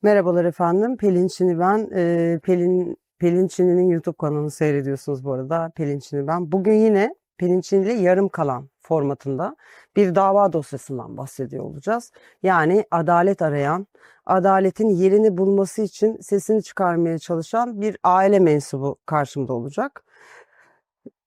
Merhabalar efendim. Pelin Çini ben. Pelin Çini'nin YouTube kanalını seyrediyorsunuz bu arada. Pelin Çini ben. Bugün yine Pelin Çini ile yarım kalan formatında bir dava dosyasından bahsediyor olacağız. Yani adalet arayan, adaletin yerini bulması için sesini çıkarmaya çalışan bir aile mensubu karşımda olacak.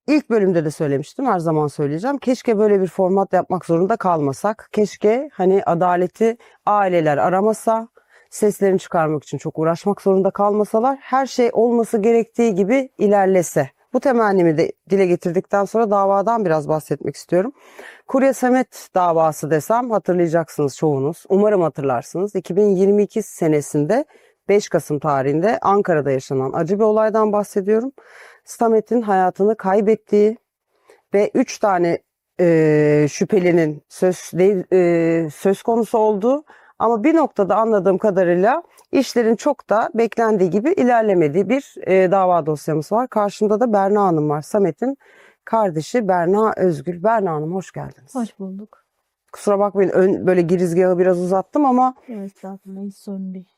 İlk bölümde de söylemiştim, her zaman söyleyeceğim. Keşke böyle bir format yapmak zorunda kalmasak. Keşke hani adaleti aileler aramasa, seslerini çıkarmak için çok uğraşmak zorunda kalmasalar, her şey olması gerektiği gibi ilerlese. Bu temennimi de dile getirdikten sonra davadan biraz bahsetmek istiyorum. Kurye Samet davası desem hatırlayacaksınız çoğunuz. Umarım hatırlarsınız. 2022 senesinde 5 Kasım tarihinde Ankara'da yaşanan acı bir olaydan bahsediyorum. Samet'in hayatını kaybettiği ve 3 tane şüphelinin söz konusu olduğu, ama bir noktada anladığım kadarıyla işlerin çok da beklendiği gibi ilerlemediği bir dava dosyamız var. Karşımda da Berna Hanım var. Samet'in kardeşi Berna Özgül. Berna Hanım, hoş geldiniz. Hoş bulduk. Kusura bakmayın, böyle girizgahı biraz uzattım ama Evet, zaten hiç sorun değil.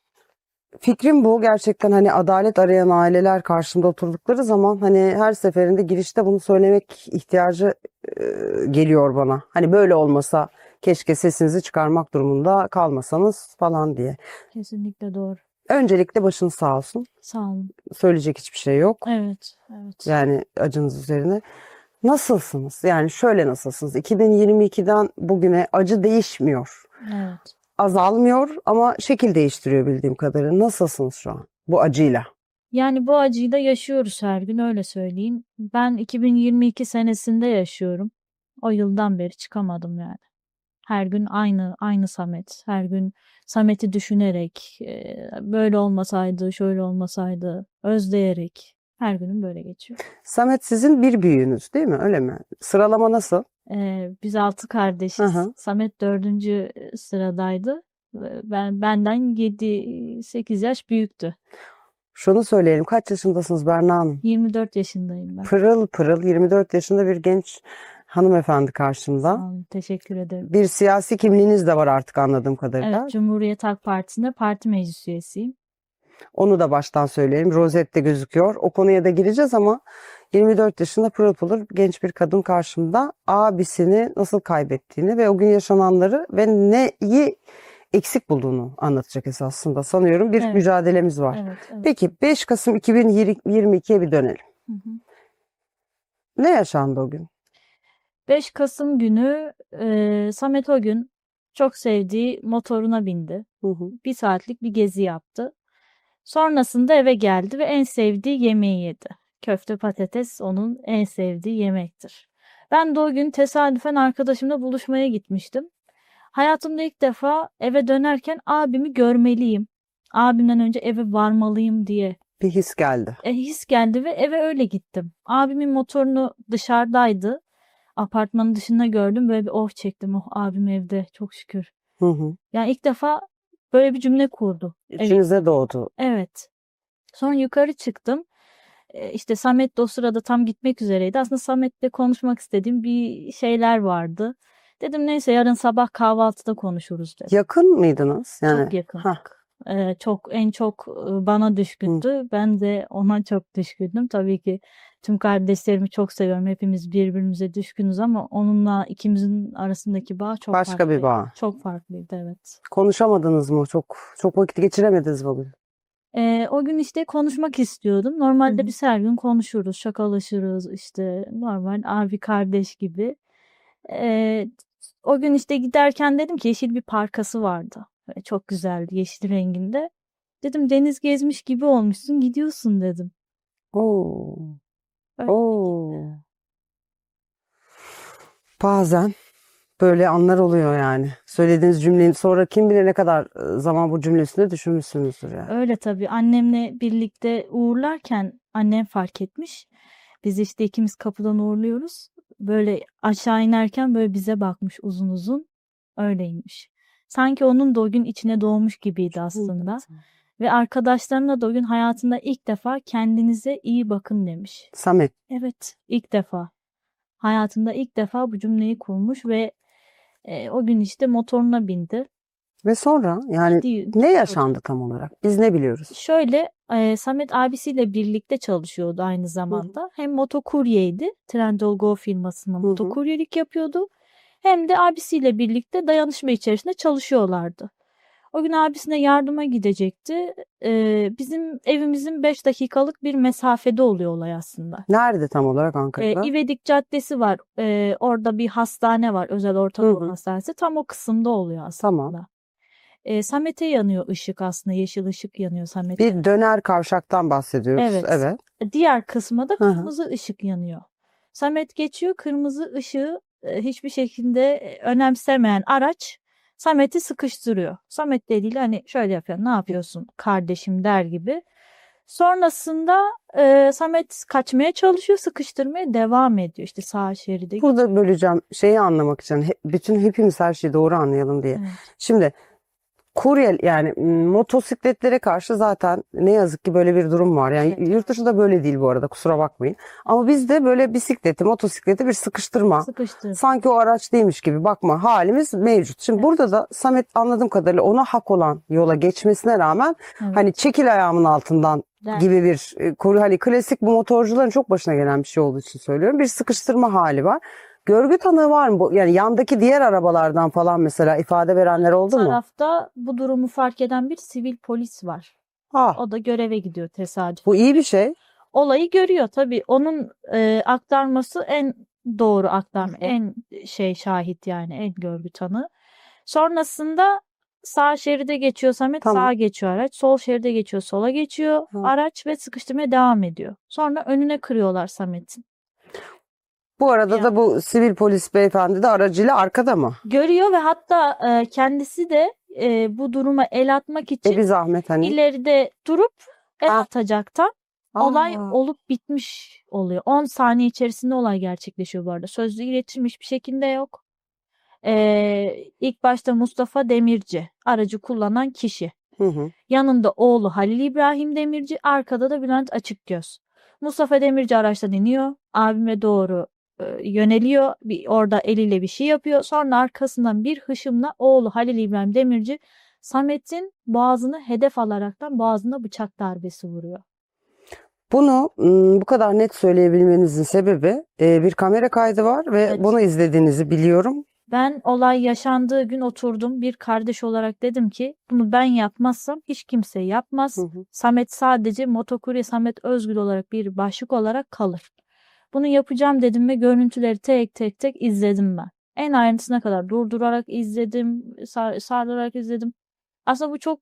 fikrim bu. Gerçekten hani adalet arayan aileler karşımda oturdukları zaman hani her seferinde girişte bunu söylemek ihtiyacı geliyor bana. Hani böyle olmasa keşke sesinizi çıkarmak durumunda kalmasanız falan diye. Kesinlikle doğru. Öncelikle başınız sağ olsun. Sağ olun. Söyleyecek hiçbir şey yok. Evet, evet. Yani acınız üzerine. Nasılsınız? Yani şöyle, nasılsınız? 2022'den bugüne acı değişmiyor. Evet. Azalmıyor ama şekil değiştiriyor bildiğim kadarıyla. Nasılsınız şu an bu acıyla? Yani bu acıyı da yaşıyoruz her gün, öyle söyleyeyim. Ben 2022 senesinde yaşıyorum. O yıldan beri çıkamadım yani. Her gün aynı Samet. Her gün Samet'i düşünerek, böyle olmasaydı, şöyle olmasaydı, özleyerek. Her günüm böyle geçiyor. Samet sizin bir büyüğünüz değil mi? Öyle mi? Sıralama nasıl? Biz 6 Hı kardeşiz. hı. Samet dördüncü sıradaydı. Benden 7-8 yaş büyüktü. Şunu söyleyelim. Kaç yaşındasınız Berna Hanım? 24 yaşındayım ben. Pırıl pırıl 24 yaşında bir genç hanımefendi Sağ karşımda. olun, teşekkür ederim. Bir siyasi kimliğiniz de var artık anladığım Evet, kadarıyla. Cumhuriyet Halk Partisi'nde parti meclis üyesiyim. Onu da baştan söyleyelim. Rozette gözüküyor. O konuya da gireceğiz ama 24 yaşında pırıl pırıl genç bir kadın karşımda, abisini nasıl kaybettiğini ve o gün yaşananları ve neyi eksik bulduğunu anlatacak esasında, sanıyorum bir Evet, mücadelemiz var. evet. Peki 5 Kasım 2022'ye bir dönelim. Hı hı. Ne yaşandı o gün? 5 Kasım günü Samet o gün çok sevdiği motoruna bindi. Hı hı. 1 saatlik bir gezi yaptı. Sonrasında eve geldi ve en sevdiği yemeği yedi. Köfte patates onun en sevdiği yemektir. Ben de o gün tesadüfen arkadaşımla buluşmaya gitmiştim. Hayatımda ilk defa eve dönerken abimi görmeliyim. Abimden önce eve varmalıyım diye Bir his geldi. his geldi ve eve öyle gittim. Abimin motorunu dışarıdaydı. Apartmanın dışında gördüm. Böyle bir oh çektim. Oh, abim evde, çok şükür. Hı hı. Yani ilk defa böyle bir cümle kurdu. Evet. İçinize doğdu. Evet. Sonra yukarı çıktım. İşte Samet de o sırada tam gitmek üzereydi. Aslında Samet'le konuşmak istediğim bir şeyler vardı. Dedim neyse yarın sabah kahvaltıda konuşuruz dedim. Yakın mıydınız? Yani Çok yakın. ha. En çok bana düşkündü. Ben de ona çok düşkündüm. Tabii ki tüm kardeşlerimi çok seviyorum. Hepimiz birbirimize düşkünüz ama onunla ikimizin arasındaki bağ çok Başka bir farklıydı. bağ. Çok farklıydı, evet. Konuşamadınız mı? Çok vakit geçiremediniz mi bugün? O gün işte konuşmak istiyordum. Normalde biz her gün konuşuruz, şakalaşırız, işte normal abi kardeş gibi. Eee, O gün işte giderken dedim ki yeşil bir parkası vardı. Böyle çok güzeldi, yeşil renginde. Dedim deniz gezmiş gibi olmuşsun, gidiyorsun dedim. Oo. Öyle. Oo. Bazen böyle anlar oluyor yani. Söylediğiniz cümlenin sonra kim bilir ne kadar zaman bu cümle üstünde düşünmüşsünüzdür yani. Öyle tabii. Annemle birlikte uğurlarken annem fark etmiş. Biz işte ikimiz kapıdan uğurluyoruz. Böyle aşağı inerken böyle bize bakmış uzun uzun. Öyleymiş. Sanki onun da o gün içine doğmuş gibiydi aslında. Ve arkadaşlarına da o gün hayatında ilk defa kendinize iyi bakın demiş. Samet. Evet, ilk defa. Hayatında ilk defa bu cümleyi kurmuş ve o gün işte motoruna bindi. Ve sonra yani Değil. ne yaşandı tam olarak? Biz ne biliyoruz? Şöyle Samet abisiyle birlikte çalışıyordu aynı zamanda. Hem motokuryeydi. Trendyol Go firmasında Hı hı. motokuryelik yapıyordu. Hem de abisiyle birlikte dayanışma içerisinde çalışıyorlardı. O gün abisine yardıma gidecekti. Bizim evimizin 5 dakikalık bir mesafede oluyor olay aslında. Nerede tam olarak Ankara'da? İvedik Caddesi var. Orada bir hastane var. Özel Orta Hı Doğu hı. Hastanesi. Tam o kısımda oluyor aslında. Tamam. Samet'e yanıyor ışık aslında. Yeşil ışık yanıyor Samet'e. Bir döner kavşaktan bahsediyoruz. Evet. Evet. Diğer kısma da Hı hı. kırmızı ışık yanıyor. Samet geçiyor. Kırmızı ışığı hiçbir şekilde önemsemeyen araç Samet'i sıkıştırıyor. Samet dediğiyle hani şöyle yapıyor. Ne yapıyorsun kardeşim der gibi. Sonrasında Samet kaçmaya çalışıyor. Sıkıştırmaya devam ediyor. İşte sağ şeride. Burada böleceğim şeyi anlamak için. Bütün hepimiz her şeyi doğru anlayalım diye. Evet. Şimdi kurye yani motosikletlere karşı zaten ne yazık ki böyle bir durum var. Yani Evet. yurt dışında böyle değil bu arada, kusura bakmayın. Ama bizde böyle bisikleti, motosikleti bir sıkıştırma. Sıkıştır. Sanki o araç değilmiş gibi bakma halimiz mevcut. Şimdi Evet. burada da Samet anladığım kadarıyla ona hak olan yola geçmesine rağmen Evet. hani çekil ayağımın altından Der. gibi bir hani klasik bu motorcuların çok başına gelen bir şey olduğu için söylüyorum. Bir sıkıştırma hali var. Görgü tanığı var mı? Yani yandaki diğer arabalardan falan mesela ifade verenler oldu mu? Tarafta bu durumu fark eden bir sivil polis var. Ha, O da göreve gidiyor tesadüf. bu iyi bir şey. Olayı görüyor tabii. Onun aktarması en doğru aktarma. Hı hı. En şahit yani en görgü tanığı. Sonrasında sağ şeride geçiyor Samet, Tamam. sağa geçiyor araç. Sol şeride geçiyor, sola geçiyor Ha. araç ve sıkıştırmaya devam ediyor. Sonra önüne kırıyorlar Samet'in. Bu arada da bu sivil polis beyefendi de aracıyla arkada mı? Görüyor ve hatta kendisi de bu duruma el atmak için Bir zahmet hani. ileride durup el Ha. atacaktan olay Aa. olup bitmiş oluyor. 10 saniye içerisinde olay gerçekleşiyor bu arada. Sözlü iletişim hiçbir şekilde yok. İlk başta Mustafa Demirci aracı kullanan kişi. Hı hı. Yanında oğlu Halil İbrahim Demirci, arkada da Bülent Açıkgöz. Mustafa Demirci araçtan iniyor, abime doğru yöneliyor. Orada eliyle bir şey yapıyor. Sonra arkasından bir hışımla oğlu Halil İbrahim Demirci Samet'in boğazını hedef alaraktan boğazına bıçak darbesi vuruyor. Bunu bu kadar net söyleyebilmenizin sebebi bir kamera kaydı var ve Evet. bunu izlediğinizi biliyorum. Ben olay yaşandığı gün oturdum. Bir kardeş olarak dedim ki bunu ben yapmazsam hiç kimse yapmaz. Hı hı. Samet sadece motokurye Samet Özgül olarak bir başlık olarak kalır. Bunu yapacağım dedim ve görüntüleri tek tek izledim ben. En ayrıntısına kadar durdurarak izledim, sardırarak izledim. Aslında bu çok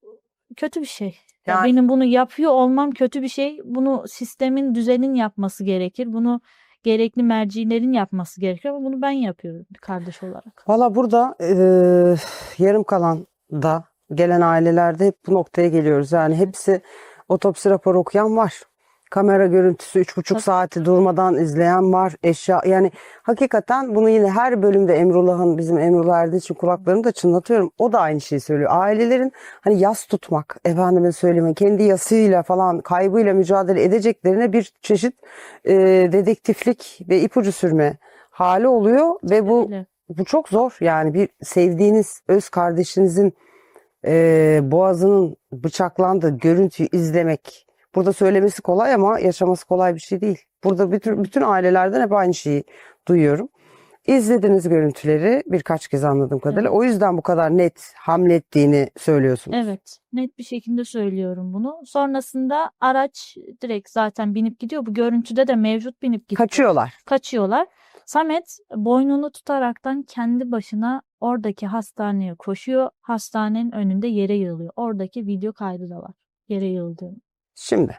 kötü bir şey. Ya Yani- benim bunu yapıyor olmam kötü bir şey. Bunu sistemin, düzenin yapması gerekir. Bunu gerekli mercilerin yapması gerekiyor ama bunu ben yapıyorum bir kardeş olarak. Valla burada yarım kalan da gelen ailelerde hep bu noktaya geliyoruz. Yani hepsi otopsi raporu okuyan var. Kamera görüntüsü 3,5 Tabii. saati durmadan izleyen var. Eşya yani hakikaten bunu yine her bölümde bizim Emrullah Erdinç'in kulaklarını da çınlatıyorum. O da aynı şeyi söylüyor. Ailelerin hani yas tutmak, efendime söyleme, kendi yasıyla falan kaybıyla mücadele edeceklerine bir çeşit dedektiflik ve ipucu sürme hali oluyor ve Öyle. bu çok zor. Yani bir sevdiğiniz öz kardeşinizin boğazının bıçaklandığı görüntüyü izlemek. Burada söylemesi kolay ama yaşaması kolay bir şey değil. Burada bütün ailelerden hep aynı şeyi duyuyorum. İzlediğiniz görüntüleri birkaç kez anladığım kadarıyla. Evet. O yüzden bu kadar net hamlettiğini söylüyorsunuz. Evet, net bir şekilde söylüyorum bunu. Sonrasında araç direkt zaten binip gidiyor. Bu görüntüde de mevcut binip gidiyor. Kaçıyorlar. Samet boynunu tutaraktan kendi başına oradaki hastaneye koşuyor. Hastanenin önünde yere yığılıyor. Oradaki video kaydı da var. Yere yığıldığını. Şimdi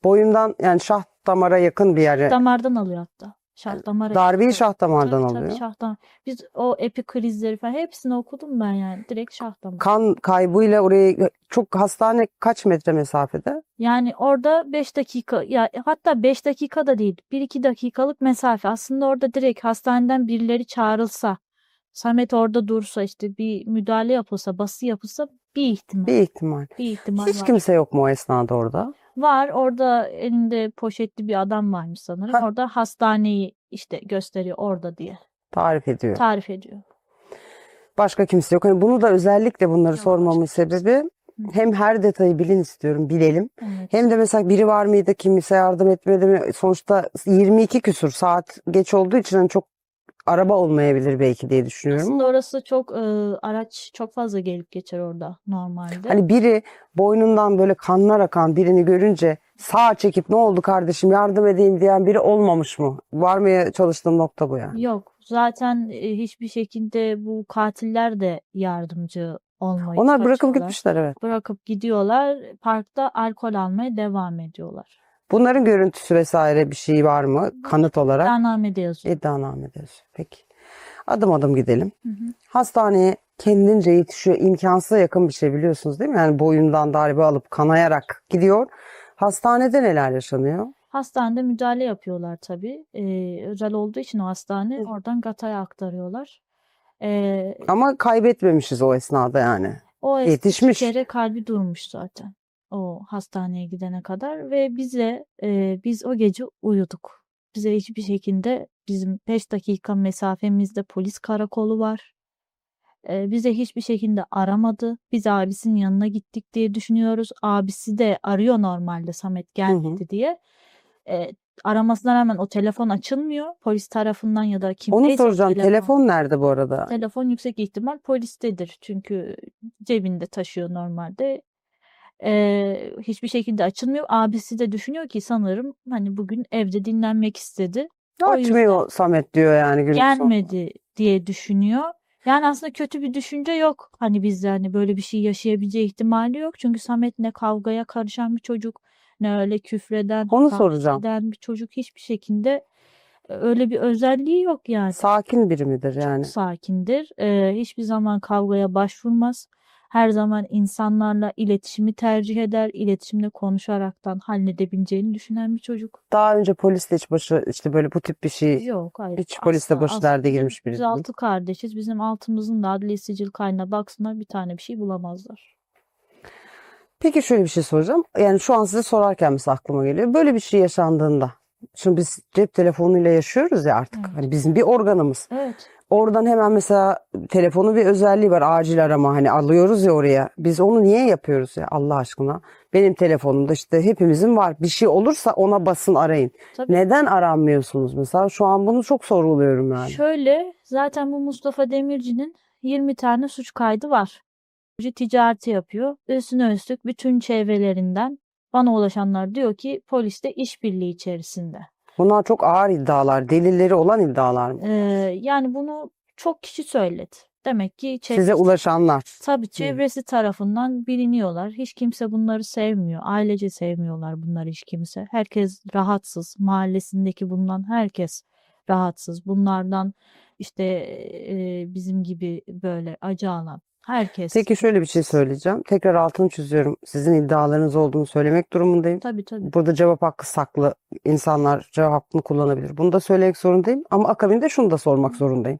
boyundan yani şah damara yakın bir yere Damardan alıyor hatta. Şah damarı. darbeyi şah damardan Tabii, alıyor. şah damar. Biz o epikrizleri falan hepsini okudum ben yani. Direkt şah damar. Kan kaybıyla oraya çok hastane kaç metre mesafede? Yani orada 5 dakika ya hatta 5 dakika da değil 1-2 dakikalık mesafe. Aslında orada direkt hastaneden birileri çağrılsa, Samet orada dursa işte bir müdahale yapılsa, bası yapılsa bir ihtimal. Bir ihtimal. Bir ihtimal Hiç var. kimse yok mu o esnada orada? Var orada elinde poşetli bir adam varmış sanırım. Heh. Orada hastaneyi işte gösteriyor orada diye Tarif ediyor. tarif ediyor. Başka kimse yok. Hani bunu da özellikle bunları Yok, sormamın başka kimse. sebebi hem her detayı bilin istiyorum, bilelim. Evet. Hem de mesela biri var mıydı, kimse yardım etmedi mi? Sonuçta 22 küsur saat geç olduğu için hani çok araba olmayabilir belki diye düşünüyorum. Aslında orası çok araç çok fazla gelip geçer orada normalde. Hani biri boynundan böyle kanlar akan birini görünce sağa çekip ne oldu kardeşim yardım edeyim diyen biri olmamış mı? Varmaya çalıştığım nokta bu yani. Yok. Zaten hiçbir şekilde bu katiller de yardımcı olmayı Onlar bırakıp kaçıyorlar. gitmişler, evet. Bırakıp gidiyorlar. Parkta alkol almaya devam ediyorlar. Bunların görüntüsü vesaire bir şey var mı kanıt olarak? İddianamede yazıyor. İddianamede yazıyor. Peki. Adım adım gidelim. Hı hı. Hastaneye kendince yetişiyor. İmkansıza yakın bir şey biliyorsunuz değil mi? Yani boyundan darbe alıp kanayarak gidiyor. Hastanede neler yaşanıyor? Hastanede müdahale yapıyorlar tabii. Özel olduğu için o hastane oradan Gata'ya aktarıyorlar. Ama kaybetmemişiz o esnada yani. O Yetişmiş. 2 kere kalbi durmuş zaten o hastaneye gidene kadar ve biz o gece uyuduk. Bize hiçbir şekilde bizim 5 dakika mesafemizde polis karakolu var. Bize hiçbir şekilde aramadı. Biz abisinin yanına gittik diye düşünüyoruz. Abisi de arıyor normalde Samet gelmedi diye. Aramasına rağmen o telefon açılmıyor. Polis tarafından ya da Onu kimdeyse o soracağım. Telefon nerede bu arada? telefon yüksek ihtimal polistedir. Çünkü cebinde taşıyor normalde. Hiçbir şekilde açılmıyor. Abisi de düşünüyor ki sanırım hani bugün evde dinlenmek istedi. O yüzden Açmıyor Samet diyor yani gün sonunda. gelmedi diye düşünüyor. Yani aslında kötü bir düşünce yok. Hani bizde hani böyle bir şey yaşayabileceği ihtimali yok. Çünkü Samet ne kavgaya karışan bir çocuk, ne öyle küfreden, Onu hakaret soracağım. eden bir çocuk. Hiçbir şekilde öyle bir özelliği yok yani. Sakin biri midir yani? Çok sakindir. Hiçbir zaman kavgaya başvurmaz. Her zaman insanlarla iletişimi tercih eder. İletişimde konuşaraktan halledebileceğini düşünen bir çocuk. Daha önce polisle hiç başı işte böyle bu tip bir şey Yok, hayır. hiç polisle Asla, başı asla. derde girmiş biri Biz değil. 6 kardeşiz. Bizim altımızın da adli sicil kaynağına baksınlar bir tane bir şey bulamazlar. Peki şöyle bir şey soracağım. Yani şu an size sorarken mesela aklıma geliyor. Böyle bir şey yaşandığında. Şimdi biz cep telefonuyla yaşıyoruz ya artık. Evet. Hani bizim bir organımız. Evet. Oradan hemen mesela telefonun bir özelliği var. Acil arama hani alıyoruz ya oraya. Biz onu niye yapıyoruz ya Allah aşkına? Benim telefonumda işte hepimizin var. Bir şey olursa ona basın arayın. Tabii. Neden aranmıyorsunuz mesela? Şu an bunu çok sorguluyorum yani. Şöyle zaten bu Mustafa Demirci'nin 20 tane suç kaydı var. Ticareti yapıyor. Üstüne üstlük bütün çevrelerinden bana ulaşanlar diyor ki poliste işbirliği içerisinde. Bunlar çok ağır iddialar. Delilleri olan iddialar mı? Yani bunu çok kişi söyledi. Demek ki Size ulaşanlar. tabii çevresi tarafından biliniyorlar. Hiç kimse bunları sevmiyor. Ailece sevmiyorlar bunları hiç kimse. Herkes rahatsız. Mahallesindeki bulunan herkes rahatsız. Bunlardan işte bizim gibi böyle acı alan herkes. Peki şöyle bir şey söyleyeceğim. Tekrar altını çiziyorum. Sizin iddialarınız olduğunu söylemek durumundayım. Tabii tabii. Burada cevap hakkı saklı. İnsanlar cevap hakkını kullanabilir. Bunu da söylemek zorundayım. Ama akabinde şunu da sormak zorundayım.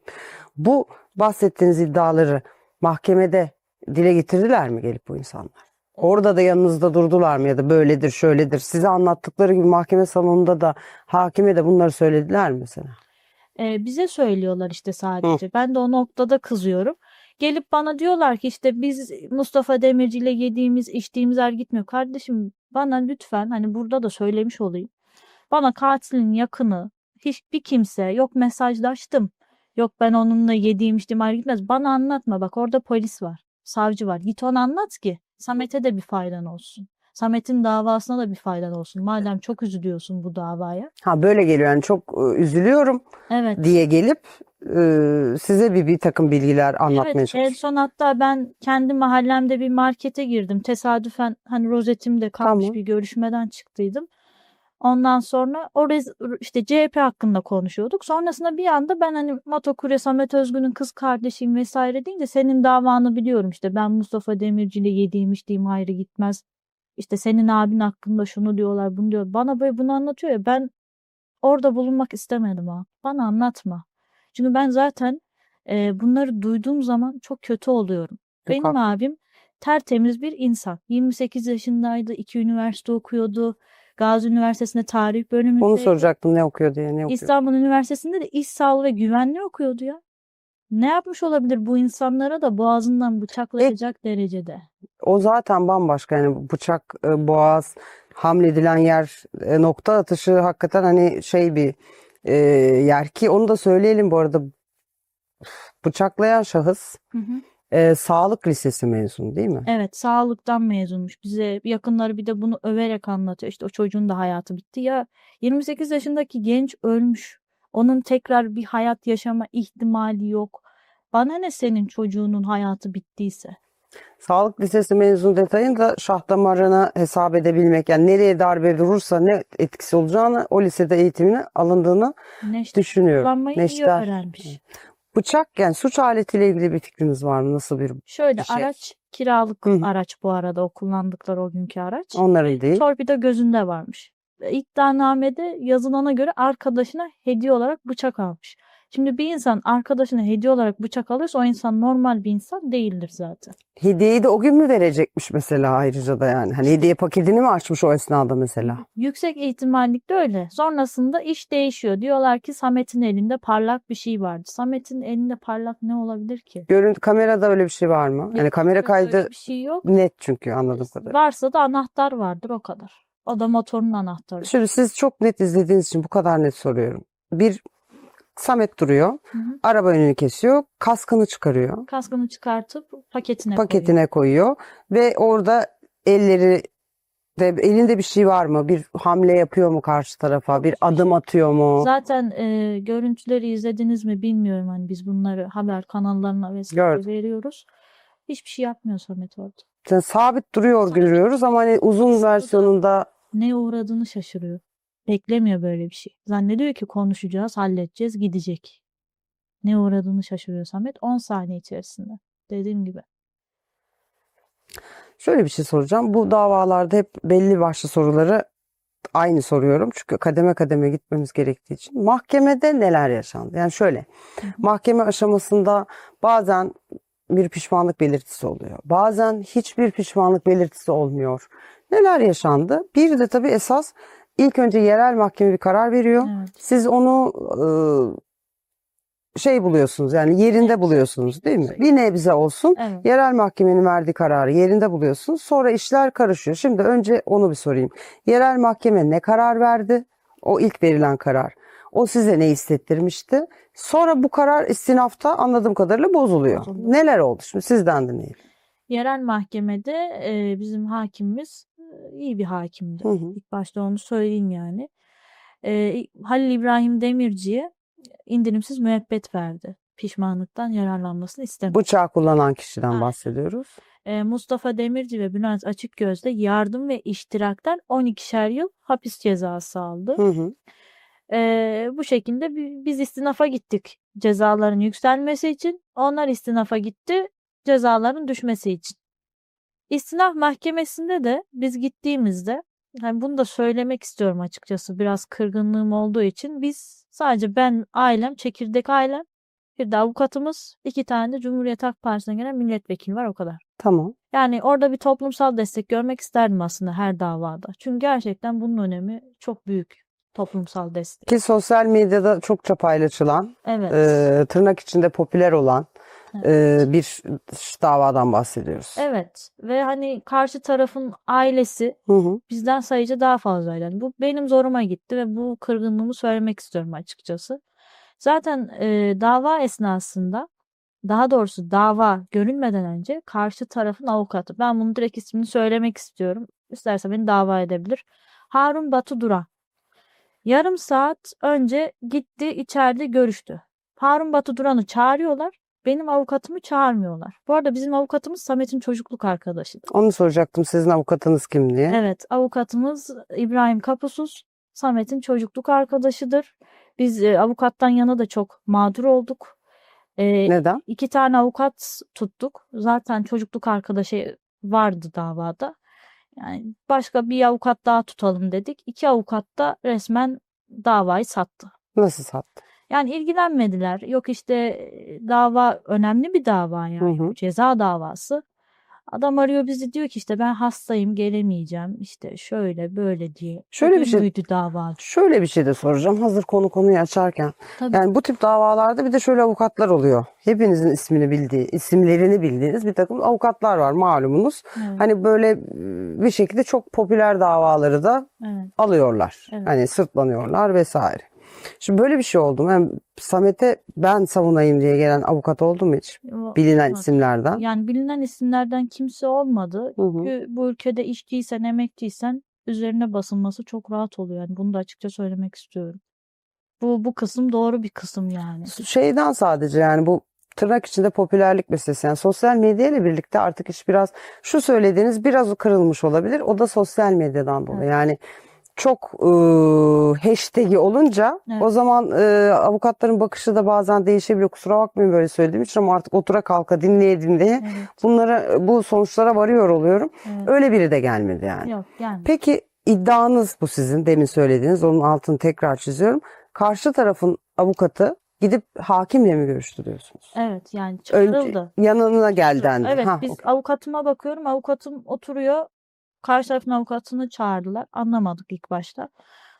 Bu bahsettiğiniz iddiaları mahkemede dile getirdiler mi gelip bu insanlar? Orada da yanınızda durdular mı ya da böyledir şöyledir. Size anlattıkları gibi mahkeme salonunda da hakime de bunları söylediler mi mesela? Bize söylüyorlar işte sadece. Ben de o noktada kızıyorum. Gelip bana diyorlar ki işte biz Mustafa Demirci ile yediğimiz, içtiğimiz yer gitmiyor. Kardeşim bana lütfen hani burada da söylemiş olayım. Bana katilin yakını hiçbir kimse yok mesajlaştım. Yok ben onunla yediğim içtiğim yer gitmez. Bana anlatma bak orada polis var. Savcı var. Git ona anlat ki Samet'e de bir faydan olsun. Samet'in davasına da bir faydan olsun. Madem çok üzülüyorsun bu davaya. Ha böyle geliyor yani çok üzülüyorum Evet. diye gelip size bir takım bilgiler anlatmaya Evet, en çalışıyor. son hatta ben kendi mahallemde bir markete girdim. Tesadüfen hani rozetimde kalmış Tamam. bir görüşmeden çıktıydım. Ondan sonra işte CHP hakkında konuşuyorduk. Sonrasında bir anda ben hani Motokurye Samet Özgün'ün kız kardeşiyim vesaire deyince senin davanı biliyorum işte ben Mustafa Demirci ile yediğim içtiğim ayrı gitmez. İşte senin abin hakkında şunu diyorlar bunu diyor. Bana böyle bunu anlatıyor ya ben orada bulunmak istemedim ha. Bana anlatma. Çünkü ben zaten bunları duyduğum zaman çok kötü oluyorum. Benim Yok, abim tertemiz bir insan. 28 yaşındaydı, 2 üniversite okuyordu. Gazi Üniversitesi'nde tarih onu bölümündeydi. soracaktım ne okuyor diye ne okuyor. İstanbul Üniversitesi'nde de iş sağlığı ve güvenliği okuyordu ya. Ne yapmış olabilir bu insanlara da boğazından bıçaklayacak derecede? O zaten bambaşka, yani bıçak, boğaz, hamledilen yer, nokta atışı hakikaten hani şey bir yer ki onu da söyleyelim bu arada, bıçaklayan şahıs Hı hı. sağlık lisesi mezunu değil mi? Evet, sağlıktan mezunmuş. Bize yakınları bir de bunu överek anlatıyor. İşte o çocuğun da hayatı bitti. Ya 28 yaşındaki genç ölmüş. Onun tekrar bir hayat yaşama ihtimali yok. Bana ne senin çocuğunun hayatı bittiyse? Sağlık lisesi mezunu detayını da şah damarına hesap edebilmek, yani nereye darbe vurursa ne etkisi olacağını, o lisede eğitimini alındığını Neşter düşünüyorum. kullanmayı iyi Neşter. öğrenmiş. Bıçak, yani suç aletiyle ilgili bir fikriniz var mı? Nasıl bir Şöyle şey? araç kiralık Hı hı. araç bu arada o kullandıkları o günkü araç. Onların değil. Torpido gözünde varmış. İddianamede yazılana göre arkadaşına hediye olarak bıçak almış. Şimdi bir insan arkadaşına hediye olarak bıçak alırsa o insan normal bir insan değildir zaten. Hediyeyi de o gün mü verecekmiş mesela, ayrıca da yani? Hani hediye paketini mi açmış o esnada mesela? Yüksek ihtimallikle öyle. Sonrasında iş değişiyor. Diyorlar ki Samet'in elinde parlak bir şey vardı. Samet'in elinde parlak ne olabilir ki? Görüntü kamerada öyle bir şey var mı? Yani kamera Öyle kaydı bir şey yok. net, çünkü anladığım kadarıyla. Varsa da anahtar vardır, o kadar. O da motorun anahtarı. Şimdi siz çok net izlediğiniz için bu kadar net soruyorum. Bir Samet duruyor. Hı hı. Araba önünü kesiyor. Kaskını çıkarıyor. Kaskını çıkartıp paketine koyuyor. Paketine koyuyor. Ve orada elinde bir şey var mı? Bir hamle yapıyor mu karşı tarafa? Bir adım atıyor mu? Zaten görüntüleri izlediniz mi bilmiyorum. Hani biz bunları haber kanallarına vesaire Gördüm. veriyoruz. Hiçbir şey yapmıyor Samet orada. Yani sabit duruyor görüyoruz ama hani uzun versiyonunda Ne uğradığını şaşırıyor. Beklemiyor böyle bir şey. Zannediyor ki konuşacağız, halledeceğiz, gidecek. Ne uğradığını şaşırıyor Samet 10 saniye içerisinde. Dediğim gibi. şöyle bir şey soracağım. Bu davalarda hep belli başlı soruları aynı soruyorum. Çünkü kademe kademe gitmemiz gerektiği için. Mahkemede neler yaşandı? Yani şöyle, mahkeme aşamasında bazen bir pişmanlık belirtisi oluyor. Bazen hiçbir pişmanlık belirtisi olmuyor. Neler yaşandı? Bir de tabii esas, ilk önce yerel mahkeme bir karar veriyor. Evet. Siz onu buluyorsunuz, yani yerinde buluyorsunuz değil mi? Bir nebze olsun. Evet. Yerel mahkemenin verdiği kararı yerinde buluyorsunuz. Sonra işler karışıyor. Şimdi önce onu bir sorayım. Yerel mahkeme ne karar verdi? O ilk verilen karar. O size ne hissettirmişti? Sonra bu karar istinafta anladığım kadarıyla bozuluyor. Bozuldu. Neler oldu? Şimdi sizden dinleyelim. Yerel mahkemede bizim hakimimiz iyi bir hakimdi. Hı hı. İlk başta onu söyleyeyim yani. Halil İbrahim Demirci'ye indirimsiz müebbet verdi. Pişmanlıktan yararlanmasını istemedi. Bıçağı kullanan kişiden Aynen. bahsediyoruz. Mustafa Demirci ve Bülent Açıkgöz de yardım ve iştirakten 12'şer yıl hapis cezası aldı. Hı hı. Bu şekilde biz istinafa gittik cezaların yükselmesi için. Onlar istinafa gitti cezaların düşmesi için. İstinaf mahkemesinde de biz gittiğimizde, hani bunu da söylemek istiyorum açıkçası, biraz kırgınlığım olduğu için, biz sadece ben, ailem, çekirdek ailem, bir de avukatımız, 2 tane de Cumhuriyet Halk Partisi'ne gelen milletvekili var, o kadar. Tamam. Yani orada bir toplumsal destek görmek isterdim aslında her davada. Çünkü gerçekten bunun önemi çok büyük, toplumsal destek. Ki sosyal medyada çokça paylaşılan, Evet. tırnak içinde popüler olan bir davadan bahsediyoruz. Evet ve hani karşı tarafın ailesi Hı hı. bizden sayıca daha fazlaydı. Yani bu benim zoruma gitti ve bu kırgınlığımı söylemek istiyorum açıkçası. Zaten dava esnasında, daha doğrusu dava görülmeden önce karşı tarafın avukatı, ben bunu direkt ismini söylemek istiyorum, İsterse beni dava edebilir, Harun Batu Duran, yarım saat önce gitti, içeride görüştü. Harun Batu Duran'ı çağırıyorlar. Benim avukatımı çağırmıyorlar. Bu arada bizim avukatımız Samet'in çocukluk arkadaşıdır. Onu soracaktım, sizin avukatınız kim diye. Evet, avukatımız İbrahim Kapusuz, Samet'in çocukluk arkadaşıdır. Biz avukattan yana da çok mağdur olduk. Neden? 2 tane avukat tuttuk. Zaten çocukluk arkadaşı vardı davada. Yani başka bir avukat daha tutalım dedik. 2 avukat da resmen davayı sattı. Nasıl sattı? Yani ilgilenmediler. Yok işte dava önemli bir dava yani. Hı hı. Ceza davası. Adam arıyor bizi, diyor ki işte ben hastayım, gelemeyeceğim, işte şöyle böyle diye. Şöyle bir Bugün şey müydü dava? Şöyle bir şey de soracağım. Hazır konuyu açarken. Tabii. Yani bu tip davalarda bir de şöyle avukatlar oluyor. Hepinizin isimlerini bildiğiniz bir takım avukatlar var malumunuz. Evet. Hani böyle bir şekilde çok popüler davaları da Evet. alıyorlar. Evet. Hani sırtlanıyorlar vesaire. Şimdi böyle bir şey oldu mu? Yani Samet'e ben savunayım diye gelen avukat oldu mu hiç? Bilinen Olmadı. isimlerden. Yani bilinen isimlerden kimse olmadı. Hı hı. Çünkü bu ülkede işçiysen, emekçiysen üzerine basılması çok rahat oluyor. Yani bunu da açıkça söylemek istiyorum. Bu kısım doğru bir kısım yani. Şeyden sadece yani bu tırnak içinde popülerlik meselesi. Yani sosyal medya ile birlikte artık iş biraz şu söylediğiniz biraz kırılmış olabilir. O da sosyal medyadan dolayı. Evet. Yani çok hashtag'i olunca Evet. o zaman avukatların bakışı da bazen değişebiliyor. Kusura bakmayın böyle söylediğim için ama artık otura kalka dinleye Evet. bu sonuçlara varıyor oluyorum. Evet. Öyle biri de gelmedi yani. Yok, gelmedi. Peki iddianız bu sizin demin söylediğiniz, onun altını tekrar çiziyorum. Karşı tarafın avukatı gidip hakimle mi görüştü diyorsunuz? Evet, yani Önce çağrıldı. yanına gel dendi. Evet, Ha, biz okey. avukatıma bakıyorum. Avukatım oturuyor. Karşı tarafın avukatını çağırdılar. Anlamadık ilk başta.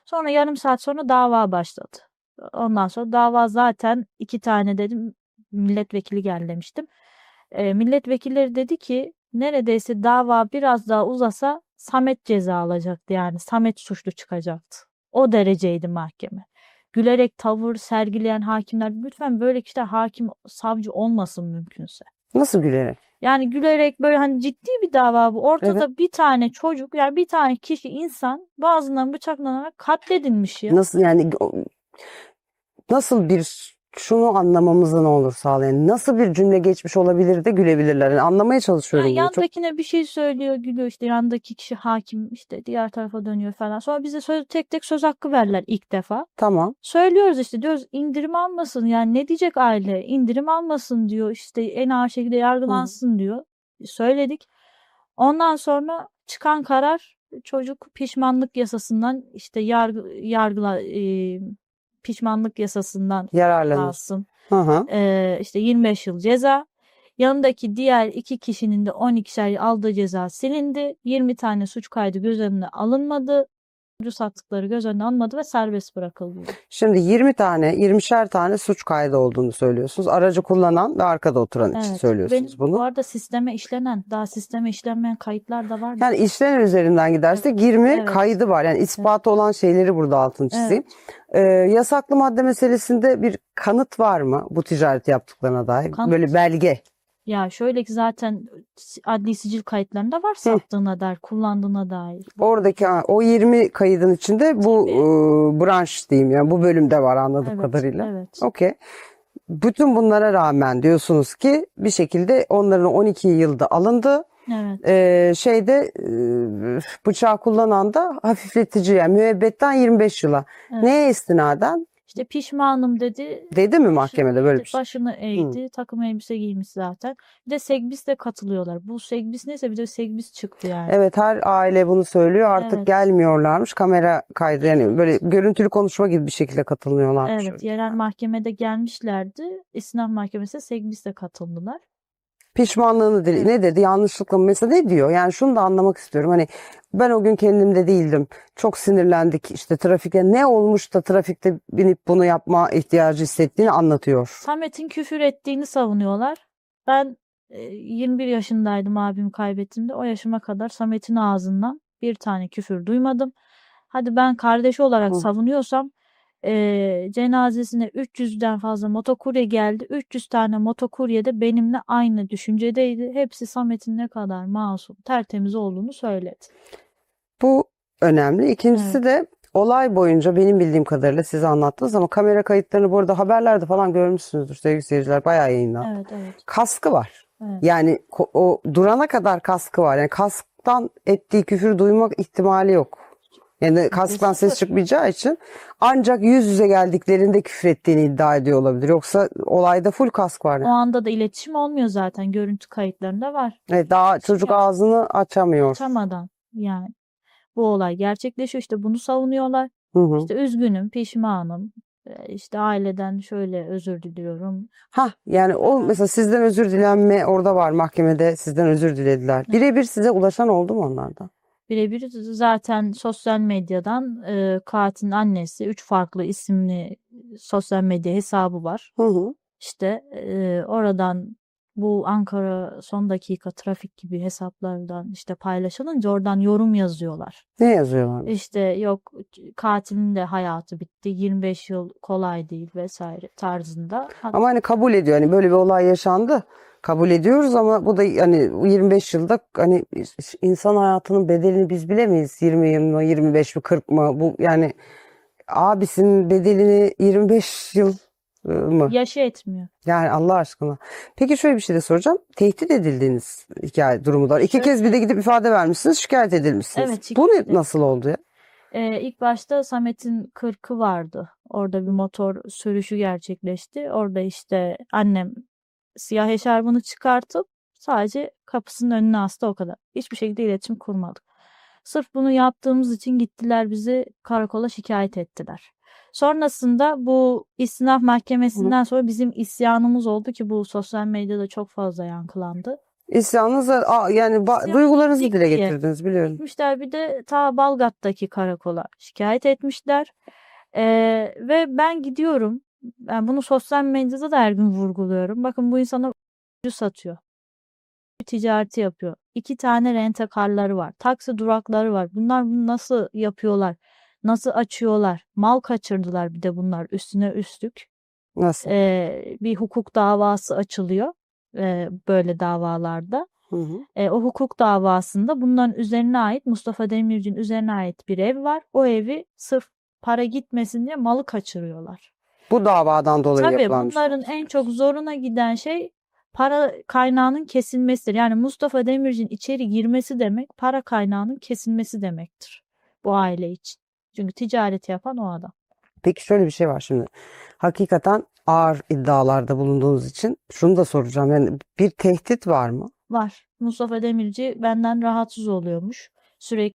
Sonra yarım saat sonra dava başladı. Ondan sonra dava zaten 2 tane dedim milletvekili geldi demiştim. Milletvekilleri dedi ki neredeyse dava biraz daha uzasa Samet ceza alacaktı, yani Samet suçlu çıkacaktı. O dereceydi mahkeme. Gülerek tavır sergileyen hakimler, lütfen böyle kişiler hakim, savcı olmasın mümkünse. Nasıl gülerek? Yani gülerek, böyle hani ciddi bir dava bu. Ortada Evet. bir tane çocuk, yani bir tane kişi, insan boğazından bıçaklanarak katledilmiş ya. Nasıl yani nasıl bir şunu anlamamızı ne olur sağlayın. Nasıl bir cümle geçmiş olabilir de gülebilirler. Yani anlamaya çalışıyorum Yani bunu. Çok yandakine bir şey söylüyor, gülüyor, işte yandaki kişi hakim, işte diğer tarafa dönüyor falan. Sonra bize tek tek söz hakkı verdiler ilk defa. tamam. Söylüyoruz, işte diyoruz indirim almasın, yani ne diyecek aile, indirim almasın diyor, işte en ağır şekilde yargılansın diyor. Söyledik. Ondan sonra çıkan karar, çocuk pişmanlık yasasından, işte pişmanlık yasasından Yararlanır. alsın. Hı hı. İşte 25 yıl ceza. Yanındaki diğer 2 kişinin de 12'şer yıl aldığı ceza silindi. 20 tane suç kaydı göz önüne alınmadı. Sattıkları göz önüne alınmadı ve serbest bırakıldı. Şimdi 20'şer tane suç kaydı olduğunu söylüyorsunuz. Aracı kullanan ve arkada oturan için Evet. söylüyorsunuz Bu bunu. arada daha sisteme işlenmeyen kayıtlar da var. Yani işler üzerinden gidersek 20 Evet. kaydı var. Yani ispatı olan şeyleri burada altını çizeyim. Yasaklı madde meselesinde bir kanıt var mı bu ticareti yaptıklarına dair? Kanıt. Böyle belge. Ya şöyle ki zaten adli sicil kayıtlarında var sattığına dair, kullandığına dair. Oradaki o 20 kaydın içinde bu branş diyeyim yani bu bölümde var anladığım kadarıyla. Evet. Okey. Bütün bunlara rağmen diyorsunuz ki bir şekilde onların 12 yılda alındı. Evet. Bıçağı kullanan da hafifletici yani müebbetten 25 yıla. Evet. Neye istinaden? İşte pişmanım dedi. Dedi mi mahkemede böyle bir şey? Başını eğdi. Takım elbise giymiş zaten. Bir de Segbis'le katılıyorlar. Bu Segbis neyse bir de Segbis çıktı yani. Evet, her aile bunu söylüyor. Artık gelmiyorlarmış. Kamera kaydı yani böyle görüntülü konuşma gibi bir şekilde katılmıyorlarmış. Evet, yerel mahkemede gelmişlerdi. İstinaf mahkemesi Segbis'le katıldılar. Pişmanlığını dili. Ne dedi? Yanlışlıkla mı? Mesela ne diyor? Yani şunu da anlamak istiyorum. Hani ben o gün kendimde değildim. Çok sinirlendik. İşte trafikte ne olmuş da trafikte binip bunu yapma ihtiyacı hissettiğini anlatıyor. Samet'in küfür ettiğini savunuyorlar. Ben 21 yaşındaydım abimi kaybettiğimde. O yaşıma kadar Samet'in ağzından bir tane küfür duymadım. Hadi ben kardeşi olarak savunuyorsam cenazesine 300'den fazla motokurye geldi. 300 tane motokurye de benimle aynı düşüncedeydi. Hepsi Samet'in ne kadar masum, tertemiz olduğunu söyledi. Bu önemli. İkincisi de olay boyunca benim bildiğim kadarıyla size anlattınız ama kamera kayıtlarını bu arada haberlerde falan görmüşsünüzdür sevgili seyirciler. Bayağı yayınlandı. Evet. Kaskı var. Evet. Yani o durana kadar kaskı var. Yani kasktan ettiği küfür duymak ihtimali yok. Yani kasktan ses çıkmayacağı için ancak yüz yüze geldiklerinde küfür ettiğini iddia ediyor olabilir. Yoksa olayda full kask var. O anda da iletişim olmuyor zaten. Görüntü kayıtlarında var. Evet, daha çocuk ağzını açamıyor. Açamadan yani. Bu olay gerçekleşiyor. İşte bunu savunuyorlar. Hı hı. İşte üzgünüm, pişmanım. işte aileden şöyle özür diliyorum. Yani o mesela sizden özür dilenme orada var, mahkemede sizden özür dilediler. Birebir size ulaşan oldu mu onlardan? Birebir zaten sosyal medyadan katilin annesi 3 farklı isimli sosyal medya hesabı var. Hı hı. İşte oradan bu Ankara son dakika trafik gibi hesaplardan işte paylaşılınca oradan yorum yazıyorlar. Ne yazıyorlar? İşte yok katilin de hayatı bitti. 25 yıl kolay değil vesaire tarzında. Ama hani kabul ediyor. Hani böyle bir olay yaşandı. Kabul ediyoruz ama bu da hani 25 yılda hani insan hayatının bedelini biz bilemeyiz. 20 yıl mı, 25 mi, 40 mı? Bu yani abisinin bedelini 25 yıl mı? Yaşı etmiyor. Yani Allah aşkına. Peki şöyle bir şey de soracağım. Tehdit edildiğiniz hikaye durumu da var. İki kez bir de gidip ifade vermişsiniz, şikayet edilmişsiniz. Evet, Bu şikayet nasıl oldu ya? İlk başta Samet'in 40'ı vardı. Orada bir motor sürüşü gerçekleşti. Orada işte annem siyah eşarbını çıkartıp sadece kapısının önüne astı, o kadar. Hiçbir şekilde iletişim kurmadık. Sırf bunu yaptığımız için gittiler bizi karakola şikayet ettiler. Sonrasında bu istinaf mahkemesinden sonra bizim isyanımız oldu ki bu sosyal medyada çok fazla yankılandı. İsyanınızı yani İsyan duygularınızı dile diye getirdiniz biliyorum. gitmişler, bir de ta Balgat'taki karakola şikayet etmişler. Ve ben gidiyorum. Ben bunu sosyal medyada da her gün vurguluyorum. Bakın bu insana uyuşturucu satıyor. Ticareti yapıyor. 2 tane rent-a-car'ları var. Taksi durakları var. Bunlar bunu nasıl yapıyorlar? Nasıl açıyorlar? Mal kaçırdılar bir de bunlar üstüne üstlük. Nasıl? Bir hukuk davası açılıyor böyle davalarda. Hı hı. O hukuk davasında bunların üzerine ait, Mustafa Demirci'nin üzerine ait bir ev var. O evi sırf para gitmesin diye malı kaçırıyorlar. Bu davadan dolayı Tabii yapılan bir şey. bunların en çok zoruna giden şey para kaynağının kesilmesidir. Yani Mustafa Demirci'nin içeri girmesi demek para kaynağının kesilmesi demektir bu aile için. Çünkü ticareti yapan o adam. Peki şöyle bir şey var şimdi. Hakikaten ağır iddialarda bulunduğunuz için şunu da soracağım. Yani bir tehdit var mı? Var. Mustafa Demirci benden rahatsız oluyormuş. Sürekli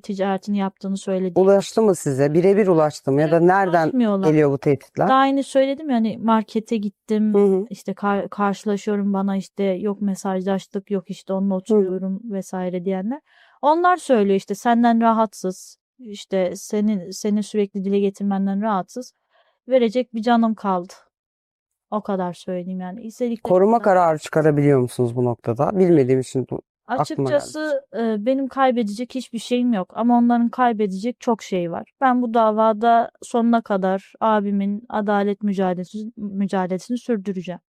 ticaretini yaptığını söyledi. Ulaştı mı size? Birebir ulaştı mı? Ya da nereden Ulaşmıyorlar. geliyor bu tehditler? Daha yeni söyledim ya, hani markete gittim. Hı hı. İşte karşılaşıyorum, bana işte yok mesajlaştık, yok işte onunla oturuyorum vesaire diyenler. Onlar söylüyor işte senden rahatsız. İşte senin sürekli dile getirmenden rahatsız. Verecek bir canım kaldı. O kadar söyleyeyim yani. İstedikleri Koruma kadar. kararı çıkarabiliyor musunuz bu noktada? Bilmediğim için bu aklıma geldi. Açıkçası benim kaybedecek hiçbir şeyim yok ama onların kaybedecek çok şey var. Ben bu davada sonuna kadar abimin adalet mücadelesini sürdüreceğim.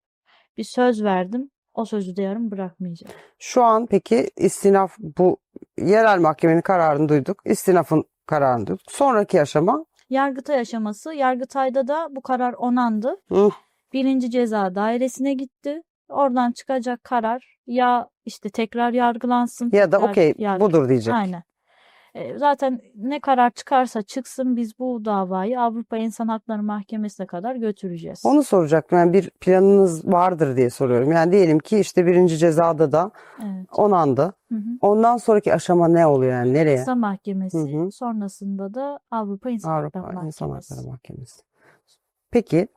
Bir söz verdim. O sözü de yarım bırakmayacağım. Şu an peki istinaf, bu yerel mahkemenin kararını duyduk. İstinafın kararını duyduk. Sonraki aşama? Yargıtay aşaması. Yargıtay'da da bu karar onandı. Hı. 1. Ceza Dairesi'ne gitti. Oradan çıkacak karar ya işte tekrar yargılansın. Ya da tekrar okey budur diyecek. Aynen. Zaten ne karar çıkarsa çıksın biz bu davayı Avrupa İnsan Hakları Mahkemesi'ne kadar götüreceğiz. Onu soracaktım. Yani bir planınız vardır diye soruyorum. Yani diyelim ki işte 1. cezada da Evet. onandı. Hı hı. Ondan sonraki aşama ne oluyor yani? Nereye? Kısa Mahkemesi, Hı hı. sonrasında da Avrupa İnsan Hakları Avrupa İnsan Mahkemesi. Hakları Mahkemesi. Peki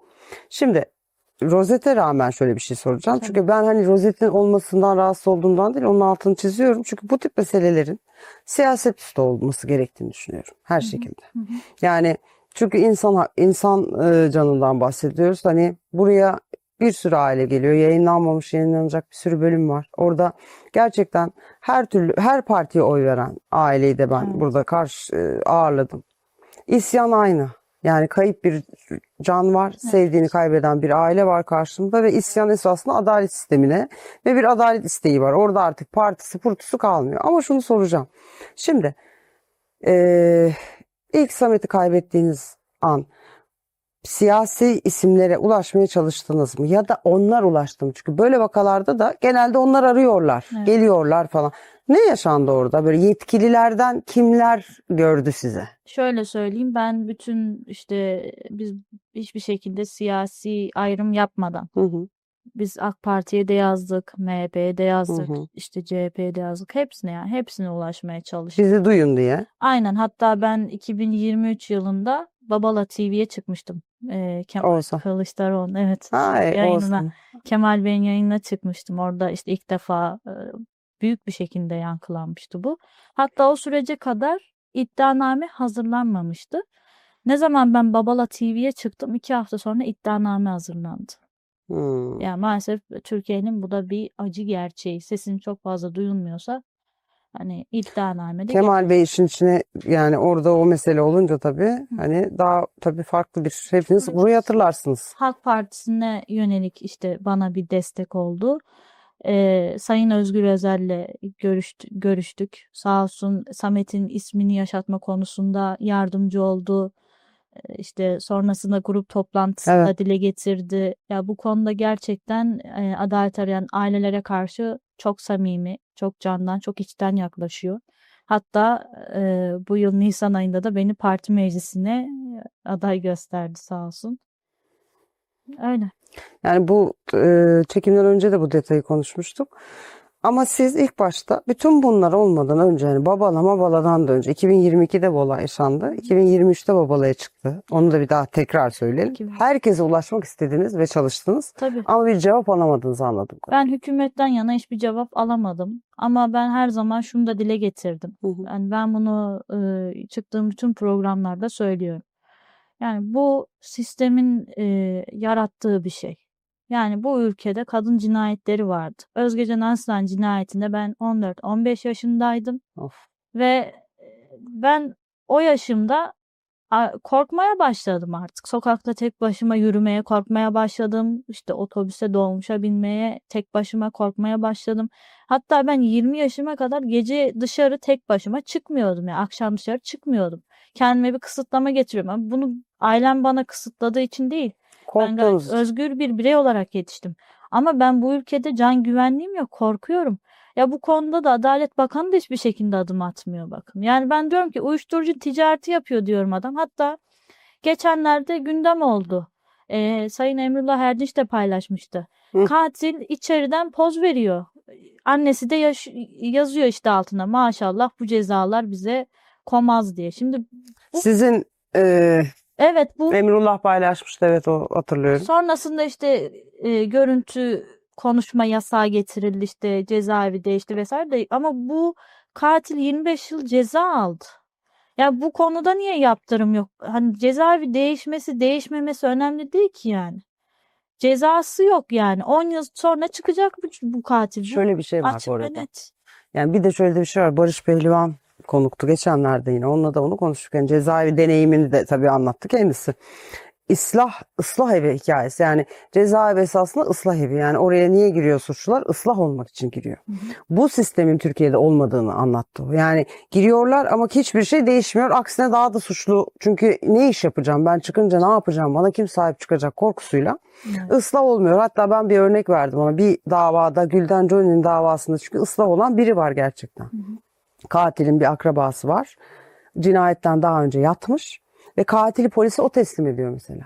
şimdi rozete rağmen şöyle bir şey soracağım. Tabii. Çünkü ben hani rozetin olmasından rahatsız olduğumdan değil, onun altını çiziyorum. Çünkü bu tip meselelerin siyaset üstü olması gerektiğini düşünüyorum her şekilde. Hı hı. Yani çünkü insan canından bahsediyoruz. Hani buraya bir sürü aile geliyor. Yayınlanmamış, yayınlanacak bir sürü bölüm var. Orada gerçekten her partiye oy veren aileyi de ben Evet. burada ağırladım. İsyan aynı. Yani kayıp bir can var, sevdiğini kaybeden bir aile var karşımda ve isyan esasında adalet sistemine ve bir adalet isteği var. Orada artık partisi purtusu kalmıyor. Ama şunu soracağım. Şimdi ilk Samet'i kaybettiğiniz an siyasi isimlere ulaşmaya çalıştınız mı? Ya da onlar ulaştı mı? Çünkü böyle vakalarda da genelde onlar arıyorlar, Evet. geliyorlar falan. Ne yaşandı orada? Böyle yetkililerden kimler gördü size? Şöyle söyleyeyim, ben bütün işte biz hiçbir şekilde siyasi ayrım yapmadan Hı hı. biz AK Parti'ye de yazdık, MHP'ye de yazdık, Hı hı. işte CHP'ye de yazdık. Hepsine ulaşmaya çalıştık. Bizi duyun diye. Aynen, hatta ben 2023 yılında Babala TV'ye çıkmıştım. Kemal Olsa. Kılıçdaroğlu. Evet, Olsun. yayınına, Kemal Bey'in yayınına çıkmıştım. Orada işte ilk defa büyük bir şekilde yankılanmıştı bu. Hatta o sürece kadar iddianame hazırlanmamıştı. Ne zaman ben Babala TV'ye çıktım, 2 hafta sonra iddianame hazırlandı. Hmm. Yani maalesef Türkiye'nin bu da bir acı gerçeği. Sesin çok fazla duyulmuyorsa hani iddianame de Kemal Bey işin içine, yani orada o mesele olunca tabii hani daha tabii farklı bir, hepiniz burayı hatırlarsınız. Halk Partisi'ne yönelik işte bana bir destek oldu. Sayın Özgür Özel'le görüştük. Sağ olsun Samet'in ismini yaşatma konusunda yardımcı oldu. İşte sonrasında grup toplantısında Evet. dile getirdi. Ya bu konuda gerçekten adalet arayan ailelere karşı çok samimi, çok candan, çok içten yaklaşıyor. Hatta bu yıl Nisan ayında da beni parti meclisine aday gösterdi sağ olsun. Öyle. Yani bu çekimden önce de bu detayı konuşmuştuk. Ama siz ilk başta bütün bunlar olmadan önce, yani Babaladan da önce 2022'de bu olay yaşandı. 2023'te Babala'ya çıktı. Onu da bir daha tekrar söyleyelim. Herkese ulaşmak istediniz ve çalıştınız. Tabii. Ama bir cevap alamadığınızı anladım. Ben hükümetten yana hiçbir cevap alamadım. Ama ben her zaman şunu da dile getirdim. Hı hı. Yani ben bunu çıktığım bütün programlarda söylüyorum. Yani bu sistemin yarattığı bir şey. Yani bu ülkede kadın cinayetleri vardı. Özgecan Aslan cinayetinde ben 14-15 yaşındaydım. Of. Ve ben o yaşımda korkmaya başladım artık. Sokakta tek başıma yürümeye korkmaya başladım. İşte otobüse, dolmuşa binmeye tek başıma korkmaya başladım. Hatta ben 20 yaşıma kadar gece dışarı tek başıma çıkmıyordum. Yani akşam dışarı çıkmıyordum. Kendime bir kısıtlama getiriyorum. Ama bunu ailem bana kısıtladığı için değil. Ben gayet Korktuğunuz için. özgür bir birey olarak yetiştim. Ama ben bu ülkede can güvenliğim yok. Korkuyorum. Ya bu konuda da Adalet Bakanı da hiçbir şekilde adım atmıyor bakın. Yani ben diyorum ki uyuşturucu ticareti yapıyor diyorum adam. Hatta geçenlerde gündem oldu. Sayın Emrullah Erdinç de paylaşmıştı. Hı. Katil içeriden poz veriyor. Annesi de yazıyor işte altına, maşallah bu cezalar bize komaz diye. Şimdi bu, Sizin evet, bu Emrullah paylaşmıştı, evet, o hatırlıyorum. sonrasında işte görüntü konuşma yasağı getirildi, işte cezaevi değişti vesaire de, ama bu katil 25 yıl ceza aldı. Ya bu konuda niye yaptırım yok? Hani cezaevi değişmesi değişmemesi önemli değil ki yani. Cezası yok yani. 10 yıl sonra çıkacak bu katil. Bu Şöyle bir şey var açık bu ve arada. net. Yani bir de şöyle de bir şey var. Barış Pehlivan konuktu geçenlerde yine. Onunla da onu konuştuk. Yani cezaevi deneyimini de tabii anlattı kendisi. Islah evi hikayesi. Yani cezaevi esasında ıslah evi. Yani oraya niye giriyor suçlular? Islah olmak için giriyor. Bu sistemin Türkiye'de olmadığını anlattı. Yani giriyorlar ama hiçbir şey değişmiyor. Aksine daha da suçlu. Çünkü ne iş yapacağım? Ben çıkınca ne yapacağım? Bana kim sahip çıkacak korkusuyla. Evet. Islah olmuyor. Hatta ben bir örnek verdim ona. Bir davada, Gülden Joy'nin davasında, çünkü ıslah olan biri var gerçekten. Katilin bir akrabası var. Cinayetten daha önce yatmış ve katili polise o teslim ediyor mesela.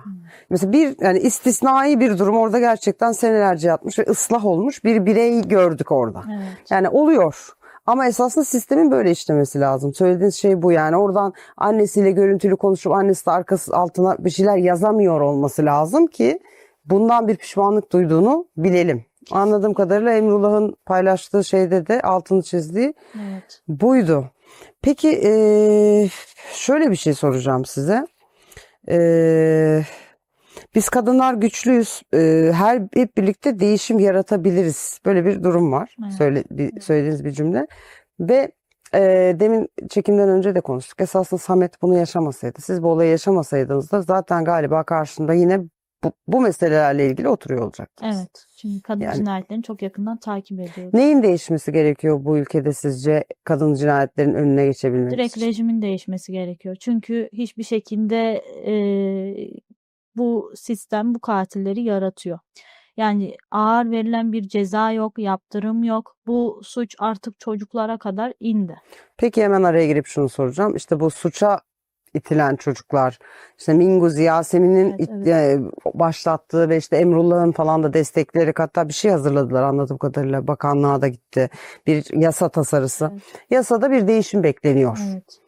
Mesela bir, yani istisnai bir durum, orada gerçekten senelerce yatmış ve ıslah olmuş bir birey gördük orada. Evet. Yani oluyor. Ama esasında sistemin böyle işlemesi lazım. Söylediğiniz şey bu yani. Oradan annesiyle görüntülü konuşup annesi de arkası altına bir şeyler yazamıyor olması lazım ki bundan bir pişmanlık duyduğunu bilelim. Anladığım kadarıyla Emrullah'ın paylaştığı şeyde de altını çizdiği Evet. buydu. Peki şöyle bir şey soracağım size. Biz kadınlar güçlüyüz. Hep birlikte değişim yaratabiliriz. Böyle bir durum var. Evet. Söylediğiniz bir cümle. Ve demin çekimden önce de konuştuk. Esasında Samet bunu yaşamasaydı, siz bu olayı yaşamasaydınız da zaten galiba karşında yine bu meselelerle ilgili oturuyor olacaktınız. Evet. Çünkü kadın Yani cinayetlerini çok yakından takip ediyoruz. neyin değişmesi gerekiyor bu ülkede sizce kadın cinayetlerin önüne geçebilmek Direkt için? rejimin değişmesi gerekiyor. Çünkü hiçbir şekilde bu sistem bu katilleri yaratıyor. Yani ağır verilen bir ceza yok, yaptırım yok. Bu suç artık çocuklara kadar indi. Peki hemen araya girip şunu soracağım. İşte bu suça itilen çocuklar, işte Minguz, Yasemin'in Evet. başlattığı ve işte Emrullah'ın falan da destekleyerek hatta bir şey hazırladılar anladığım kadarıyla. Bakanlığa da gitti. Bir yasa tasarısı. Evet. Yasada bir değişim bekleniyor. Evet.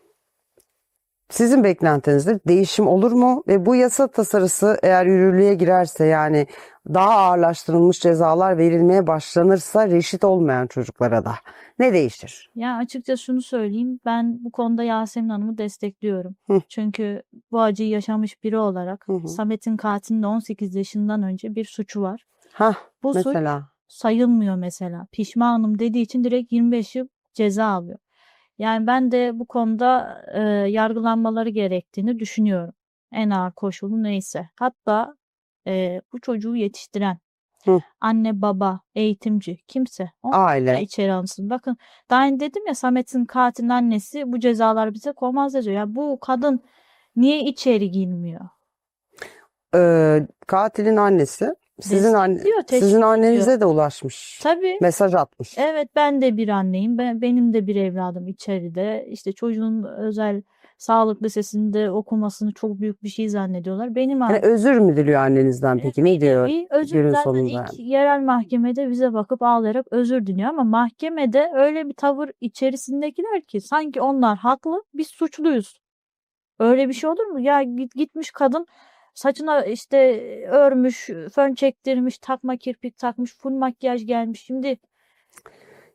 Sizin beklentinizde değişim olur mu? Ve bu yasa tasarısı eğer yürürlüğe girerse, yani daha ağırlaştırılmış cezalar verilmeye başlanırsa reşit olmayan çocuklara da ne değişir? Ya açıkçası şunu söyleyeyim. Ben bu konuda Yasemin Hanım'ı destekliyorum. Hı. Çünkü bu acıyı yaşamış biri olarak Hı hı. Samet'in katilinin 18 yaşından önce bir suçu var. Hah, Bu suç mesela. sayılmıyor mesela. Pişmanım dediği için direkt 25 yıl ceza alıyor. Yani ben de bu konuda yargılanmaları gerektiğini düşünüyorum. En ağır koşulu neyse. Hatta bu çocuğu yetiştiren Hı. anne, baba, eğitimci kimse onu da Aile. içeri alınsın. Bakın daha önce dedim ya, Samet'in katilin annesi bu cezalar bize koymaz yazıyor. Ya bu kadın niye içeri girmiyor? Katilin annesi Destekliyor, sizin teşvik ediyor. annenize de ulaşmış. Tabii. Mesaj atmış. Evet, ben de bir anneyim. Benim de bir evladım içeride. İşte çocuğun özel sağlık lisesinde okumasını çok büyük bir şey zannediyorlar. Benim Yani özür mü diliyor annenizden peki? Ne bir diyor nevi özür, günün zaten sonunda ilk yani? yerel mahkemede bize bakıp ağlayarak özür diliyor ama mahkemede öyle bir tavır içerisindekiler ki sanki onlar haklı, biz suçluyuz. Öyle bir şey olur mu? Ya gitmiş kadın saçına işte örmüş, fön çektirmiş, takma kirpik takmış, full makyaj gelmiş. Şimdi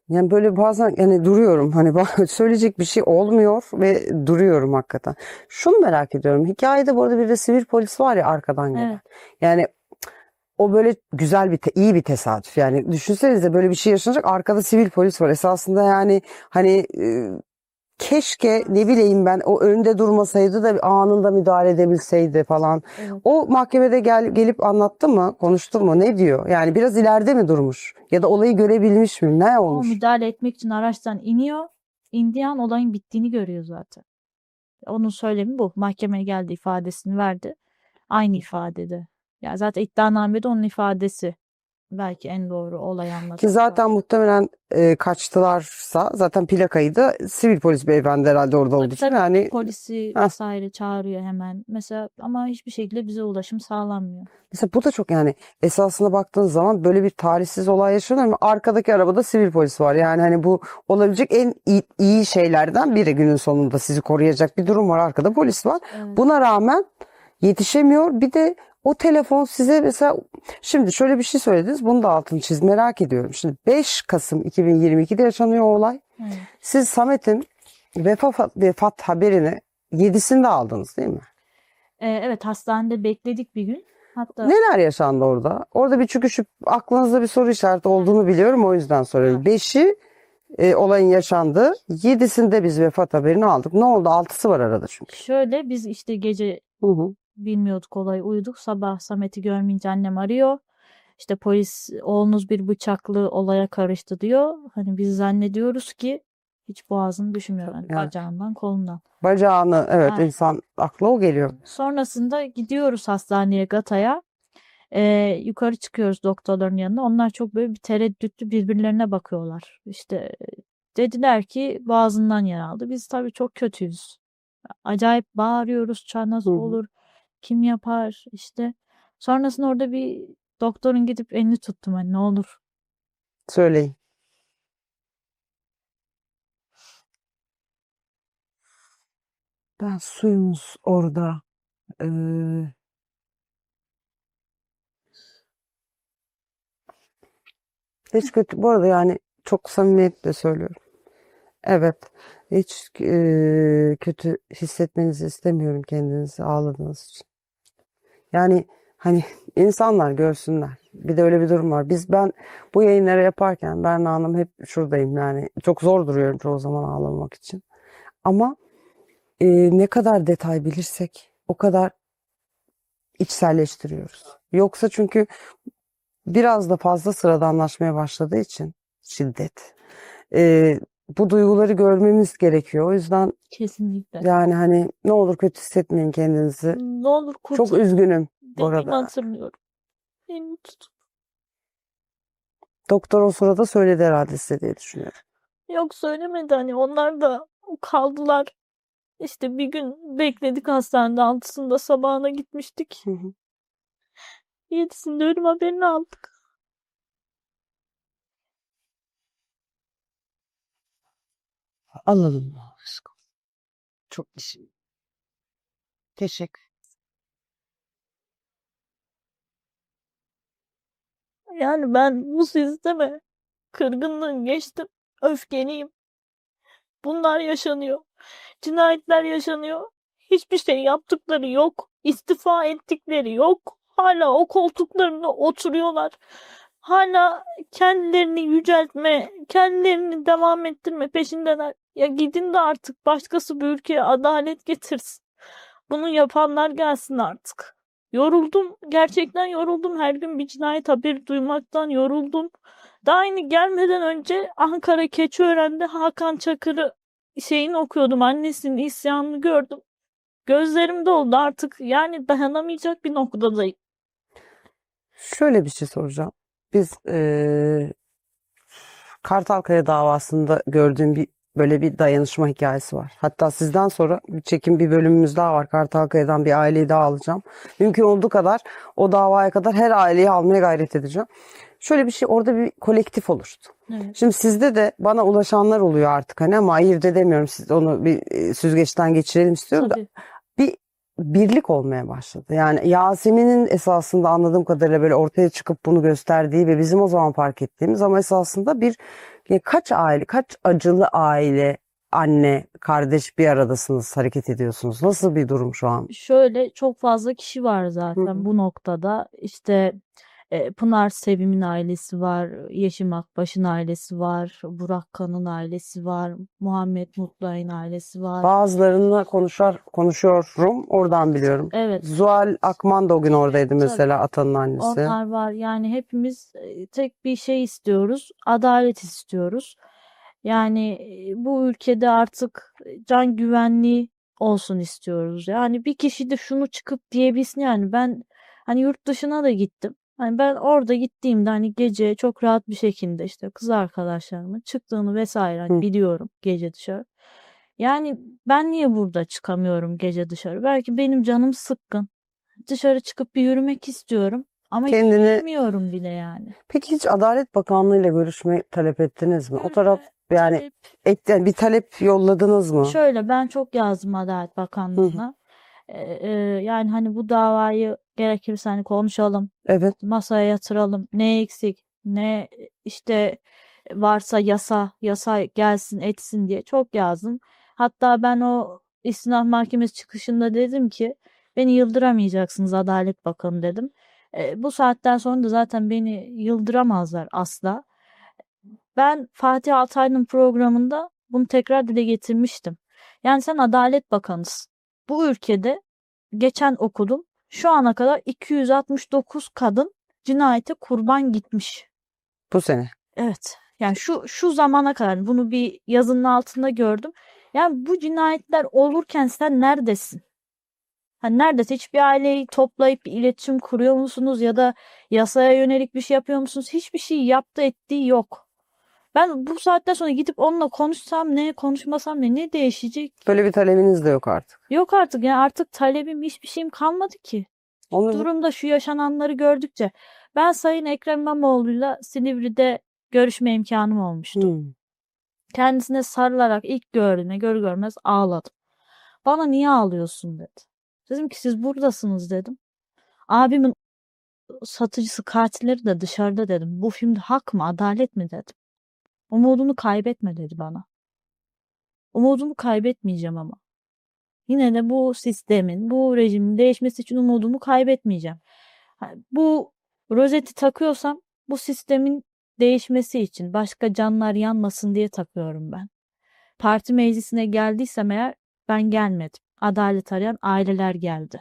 Yani böyle bazen yani duruyorum, hani söyleyecek bir şey olmuyor ve duruyorum hakikaten. Şunu merak ediyorum. Hikayede bu arada bir de sivil polis var ya arkadan gelen. evet, Yani o böyle güzel iyi bir tesadüf. Yani düşünsenize, böyle bir şey yaşanacak, arkada sivil polis var. Esasında yani hani keşke ne bileyim ben o önde durmasaydı da anında müdahale edebilseydi falan. evet. O mahkemede gelip anlattı mı? Konuştu mu? Ne diyor? Yani biraz ileride mi durmuş? Ya da olayı görebilmiş mi? Ne O olmuş? müdahale etmek için araçtan iniyor. İndiği an olayın bittiğini görüyor zaten. Onun söylemi bu. Mahkemeye geldi, ifadesini verdi. Aynı ifadede. Ya zaten iddianamede onun ifadesi belki en doğru olayı Ki anlatan zaten ifade. muhtemelen kaçtılarsa zaten plakayı da sivil polis beyefendi herhalde orada olduğu Tabii için. tabii, Yani polisi heh, vesaire çağırıyor hemen. Mesela ama hiçbir şekilde bize ulaşım sağlanmıyor. mesela bu da çok, yani esasına baktığın zaman böyle bir talihsiz olay yaşanıyor ama arkadaki arabada sivil polis var. Yani hani bu olabilecek en iyi şeylerden biri, günün sonunda sizi koruyacak bir durum var. Arkada polis var. Evet. Buna rağmen yetişemiyor. Bir de o telefon size mesela, şimdi şöyle bir şey söylediniz. Bunu da altını merak ediyorum. Şimdi 5 Kasım 2022'de yaşanıyor o olay. Evet. Siz Samet'in vefat haberini 7'sinde aldınız değil mi? Evet, hastanede bekledik bir gün. Hatta Neler yaşandı orada? Orada bir, çünkü şu aklınızda bir soru işareti olduğunu biliyorum, o yüzden soruyorum. 5'i olayın yaşandığı, 7'sinde biz vefat haberini aldık. Ne oldu? 6'sı var arada çünkü. şöyle, biz işte gece Hı hı. bilmiyorduk olayı, uyuduk. Sabah Samet'i görmeyince annem arıyor. İşte polis oğlunuz bir bıçaklı olaya karıştı diyor. Hani biz zannediyoruz ki hiç boğazını düşünmüyor. Yani Yani bacağından, kolundan. bacağını, evet, Yani insan akla o geliyor. sonrasında gidiyoruz hastaneye, Gata'ya. Yukarı çıkıyoruz doktorların yanına. Onlar çok böyle bir tereddütlü birbirlerine bakıyorlar. İşte dediler ki boğazından yer aldı. Biz tabii çok kötüyüz. Acayip bağırıyoruz. Hı Nasıl hı. olur? Kim yapar? İşte sonrasında orada bir doktorun gidip elini tuttum, hani ne olur. Söyleyin. Ben suyunuz orada. e, Hiç kötü. Bu arada yani çok samimiyetle söylüyorum. Evet. Hiç kötü hissetmenizi istemiyorum kendinizi ağladığınız için. Yani hani insanlar görsünler. Bir de öyle bir durum var. Ben bu yayınları yaparken Berna Hanım hep şuradayım yani. Çok zor duruyorum çoğu zaman ağlamak için. Ama ne kadar detay bilirsek o kadar içselleştiriyoruz. Yoksa çünkü biraz da fazla sıradanlaşmaya başladığı için şiddet. Bu duyguları görmemiz gerekiyor. O yüzden Kesinlikle. yani hani ne olur kötü hissetmeyin kendinizi. Ne olur Çok kurtar üzgünüm bu dediğimi arada. hatırlıyorum. Elini tut. Doktor o sırada söyledi herhalde size diye düşünüyorum. Yok, söylemedi, hani onlar da kaldılar. İşte bir gün bekledik hastanede, 6'sında sabahına gitmiştik. Hı hı. 7'sinde ölüm haberini aldık. Alalım. Çok işim. Teşekkür. Yani ben bu sisteme kırgınlığım geçtim. Öfkeliyim. Bunlar yaşanıyor. Cinayetler yaşanıyor. Hiçbir şey yaptıkları yok. İstifa ettikleri yok. Hala o koltuklarında oturuyorlar. Hala kendilerini yüceltme, kendilerini devam ettirme peşindeler. Ya gidin de artık başkası bir ülkeye adalet getirsin. Bunu yapanlar gelsin artık. Yoruldum. Gerçekten yoruldum. Her gün bir cinayet haberi duymaktan yoruldum. Daha yeni gelmeden önce Ankara Keçiören'de Hakan Çakır'ı şeyini okuyordum. Annesinin isyanını gördüm. Gözlerim doldu artık. Yani dayanamayacak bir noktadayım. Şöyle bir şey soracağım. Biz Kartalkaya davasında gördüğüm böyle bir dayanışma hikayesi var. Hatta sizden sonra bir bölümümüz daha var. Kartalkaya'dan bir aileyi daha alacağım. Mümkün olduğu kadar o davaya kadar her aileyi almaya gayret edeceğim. Şöyle bir şey, orada bir kolektif oluştu. Evet. Şimdi sizde de bana ulaşanlar oluyor artık hani, ama ayırt edemiyorum. Siz onu bir süzgeçten geçirelim istiyorum da Tabii. bir birlik olmaya başladı. Yani Yasemin'in esasında anladığım kadarıyla böyle ortaya çıkıp bunu gösterdiği ve bizim o zaman fark ettiğimiz, ama esasında kaç aile, kaç acılı aile, anne, kardeş bir aradasınız, hareket ediyorsunuz. Nasıl bir durum şu an? Şöyle çok fazla kişi var Hı zaten hı. bu noktada. İşte Pınar Sevim'in ailesi var, Yeşim Akbaş'ın ailesi var, Burak Kan'ın ailesi var, Muhammed Mutluay'ın ailesi var. Bazılarınla konuşuyorum, oradan biliyorum. Evet, Zuhal Akman da o gün oradaydı tabii. mesela, Atan'ın annesi. Onlar var. Yani hepimiz tek bir şey istiyoruz. Adalet istiyoruz. Yani bu ülkede artık can güvenliği olsun istiyoruz. Yani bir kişi de şunu çıkıp diyebilsin, yani ben hani yurt dışına da gittim. Hani ben orada gittiğimde hani gece çok rahat bir şekilde işte kız arkadaşlarımın çıktığını vesaire hani Hı. biliyorum gece dışarı. Yani ben niye burada çıkamıyorum gece dışarı? Belki benim canım sıkkın. Dışarı çıkıp bir yürümek istiyorum ama Kendini yürüyemiyorum bile yani. Peki hiç Adalet Bakanlığı ile görüşme talep ettiniz mi? O taraf yani yani bir talep yolladınız mı? Şöyle ben çok yazdım Adalet Hı hı. Bakanlığı'na. Yani hani bu davayı gerekirse hani konuşalım, Evet. masaya yatıralım. Ne eksik, ne işte varsa yasa gelsin etsin diye çok yazdım. Hatta ben o istinaf mahkemesi çıkışında dedim ki beni yıldıramayacaksınız Adalet Bakanı dedim. Bu saatten sonra da zaten beni yıldıramazlar asla. Ben Fatih Altaylı'nın programında bunu tekrar dile getirmiştim. Yani sen Adalet Bakanısın. Bu ülkede geçen okudum. Şu ana kadar 269 kadın cinayete kurban gitmiş. Bu sene. Evet. Yani şu zamana kadar bunu bir yazının altında gördüm. Yani bu cinayetler olurken sen neredesin? Hani neredesin? Hiçbir aileyi toplayıp bir iletişim kuruyor musunuz ya da yasaya yönelik bir şey yapıyor musunuz? Hiçbir şey yaptı ettiği yok. Ben bu saatten sonra gidip onunla konuşsam ne, konuşmasam ne değişecek ki? Böyle bir talebiniz de yok artık. Yok artık, yani artık talebim, hiçbir şeyim kalmadı ki. Onu Durumda şu yaşananları gördükçe ben Sayın Ekrem İmamoğlu'yla Silivri'de görüşme imkanım olmuştu. Kendisine sarılarak ilk gördüğüne görür görmez ağladım. Bana niye ağlıyorsun dedi. Dedim ki siz buradasınız dedim. Abimin satıcısı katilleri de dışarıda dedim. Bu filmde hak mı, adalet mi dedim. Umudunu kaybetme dedi bana. Umudumu kaybetmeyeceğim ama. Yine de bu sistemin, bu rejimin değişmesi için umudumu kaybetmeyeceğim. Bu rozeti takıyorsam bu sistemin değişmesi için, başka canlar yanmasın diye takıyorum ben. Parti meclisine geldiysem eğer ben gelmedim. Adalet arayan aileler geldi.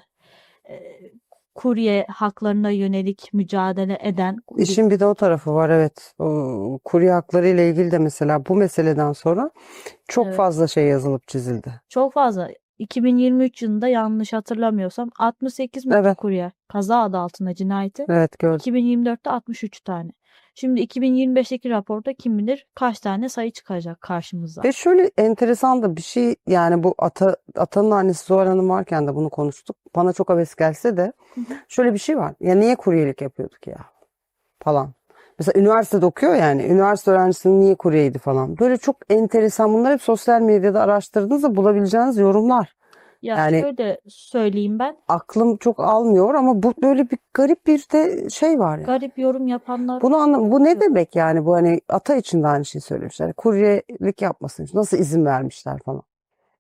Kurye haklarına yönelik mücadele eden işin bir de o tarafı var, evet. O kurye hakları ile ilgili de mesela bu meseleden sonra çok Evet. fazla şey yazılıp çizildi. Çok fazla. 2023 yılında yanlış hatırlamıyorsam 68 Evet. kurye kaza adı altında cinayeti. Evet, gördüm. 2024'te 63 tane. Şimdi 2025'teki raporda kim bilir kaç tane sayı çıkacak karşımıza. Ve şöyle enteresan da bir şey, yani bu Atan'ın annesi Zuhal Hanım varken de bunu konuştuk. Bana çok heves gelse de şöyle bir şey var. Ya niye kuryelik yapıyorduk ya falan. Mesela üniversitede okuyor, yani üniversite öğrencisinin niye kuryeydi falan. Böyle çok enteresan, bunlar hep sosyal medyada araştırdığınızda bulabileceğiniz yorumlar. Ya Yani şöyle söyleyeyim ben. aklım çok almıyor ama bu böyle bir garip bir de şey var ya. Garip yorum yapanlar Bu ne oluyor. demek yani, bu hani ata için de aynı şeyi söylemişler. Kuryelik yapmasın için nasıl izin vermişler falan.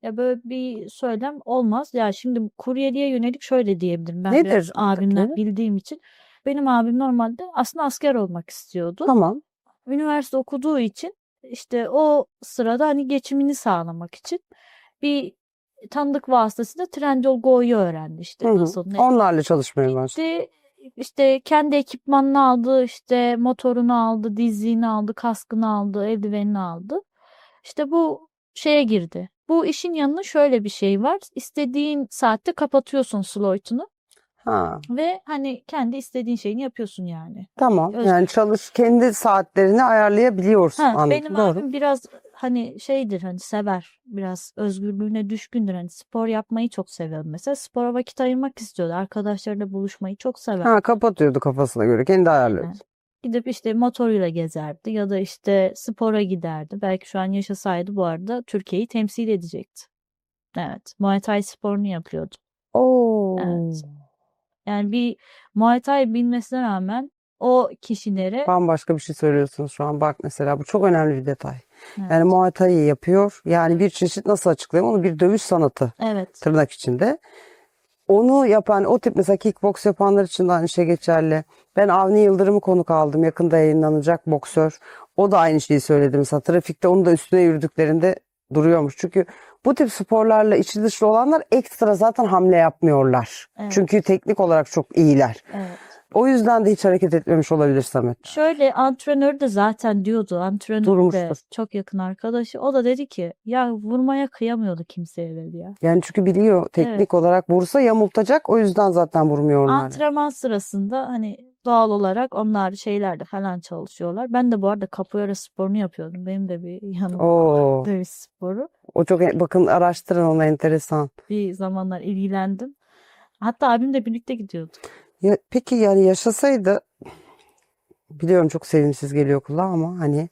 Ya böyle bir söylem olmaz. Ya şimdi kuryeliğe yönelik şöyle diyebilirim. Ben biraz Nedir abimden peki? bildiğim için. Benim abim normalde aslında asker olmak istiyordu. Tamam. Üniversite okuduğu için işte o sırada hani geçimini sağlamak için bir tanıdık vasıtasıyla Trendyol Go'yu öğrendi işte Hı hı. nasıl ne. Onlarla çalışmaya başladı. Gitti işte kendi ekipmanını aldı, işte motorunu aldı, dizliğini aldı, kaskını aldı, eldivenini aldı. İşte bu şeye girdi. Bu işin yanında şöyle bir şey var. İstediğin saatte kapatıyorsun Sloit'unu Ha, ve hani kendi istediğin şeyini yapıyorsun yani. tamam. Öz Yani kendi saatlerini ayarlayabiliyorsun. benim Anladım. Doğru. abim biraz hani şeydir hani sever. Biraz özgürlüğüne düşkündür. Hani spor yapmayı çok seviyor mesela. Spora vakit ayırmak istiyordu. Arkadaşlarıyla buluşmayı çok sever. Ha, kapatıyordu kafasına göre. Kendi ayarlıyordu. Yani gidip işte motoruyla gezerdi ya da işte spora giderdi. Belki şu an yaşasaydı bu arada Türkiye'yi temsil edecekti. Evet. Muay Thai sporunu yapıyordu. Oo. Evet. Yani bir Muay Thai bilmesine rağmen o kişilere Bambaşka bir şey söylüyorsunuz şu an. Bak mesela bu çok önemli bir detay. Yani evet. Muay Thai yapıyor. Yani bir çeşit, nasıl açıklayayım onu, bir dövüş sanatı Evet. tırnak içinde. Onu yapan o tip, mesela kickbox yapanlar için de aynı şey geçerli. Ben Avni Yıldırım'ı konuk aldım. Yakında yayınlanacak boksör. O da aynı şeyi söyledi. Mesela trafikte onun da üstüne yürüdüklerinde duruyormuş. Çünkü bu tip sporlarla içi dışlı olanlar ekstra zaten hamle yapmıyorlar. Evet. Çünkü teknik olarak çok iyiler. Evet. O yüzden de hiç hareket etmemiş olabilir Samet. Şöyle antrenör de zaten diyordu. Antrenör de Durmuştur. çok yakın arkadaşı. O da dedi ki ya vurmaya kıyamıyordu kimseye dedi ya. Yani çünkü biliyor, teknik Evet. olarak vursa yamultacak. O yüzden zaten vurmuyor onları. Antrenman sırasında hani doğal olarak onlar şeylerde falan çalışıyorlar. Ben de bu arada capoeira sporunu yapıyordum. Benim de bir yanım Oo, dövüş sporu. o çok, bakın araştırın onu, enteresan. Bir zamanlar ilgilendim. Hatta abimle birlikte gidiyorduk. Ya, peki yani yaşasaydı, biliyorum çok sevimsiz geliyor kulağa ama hani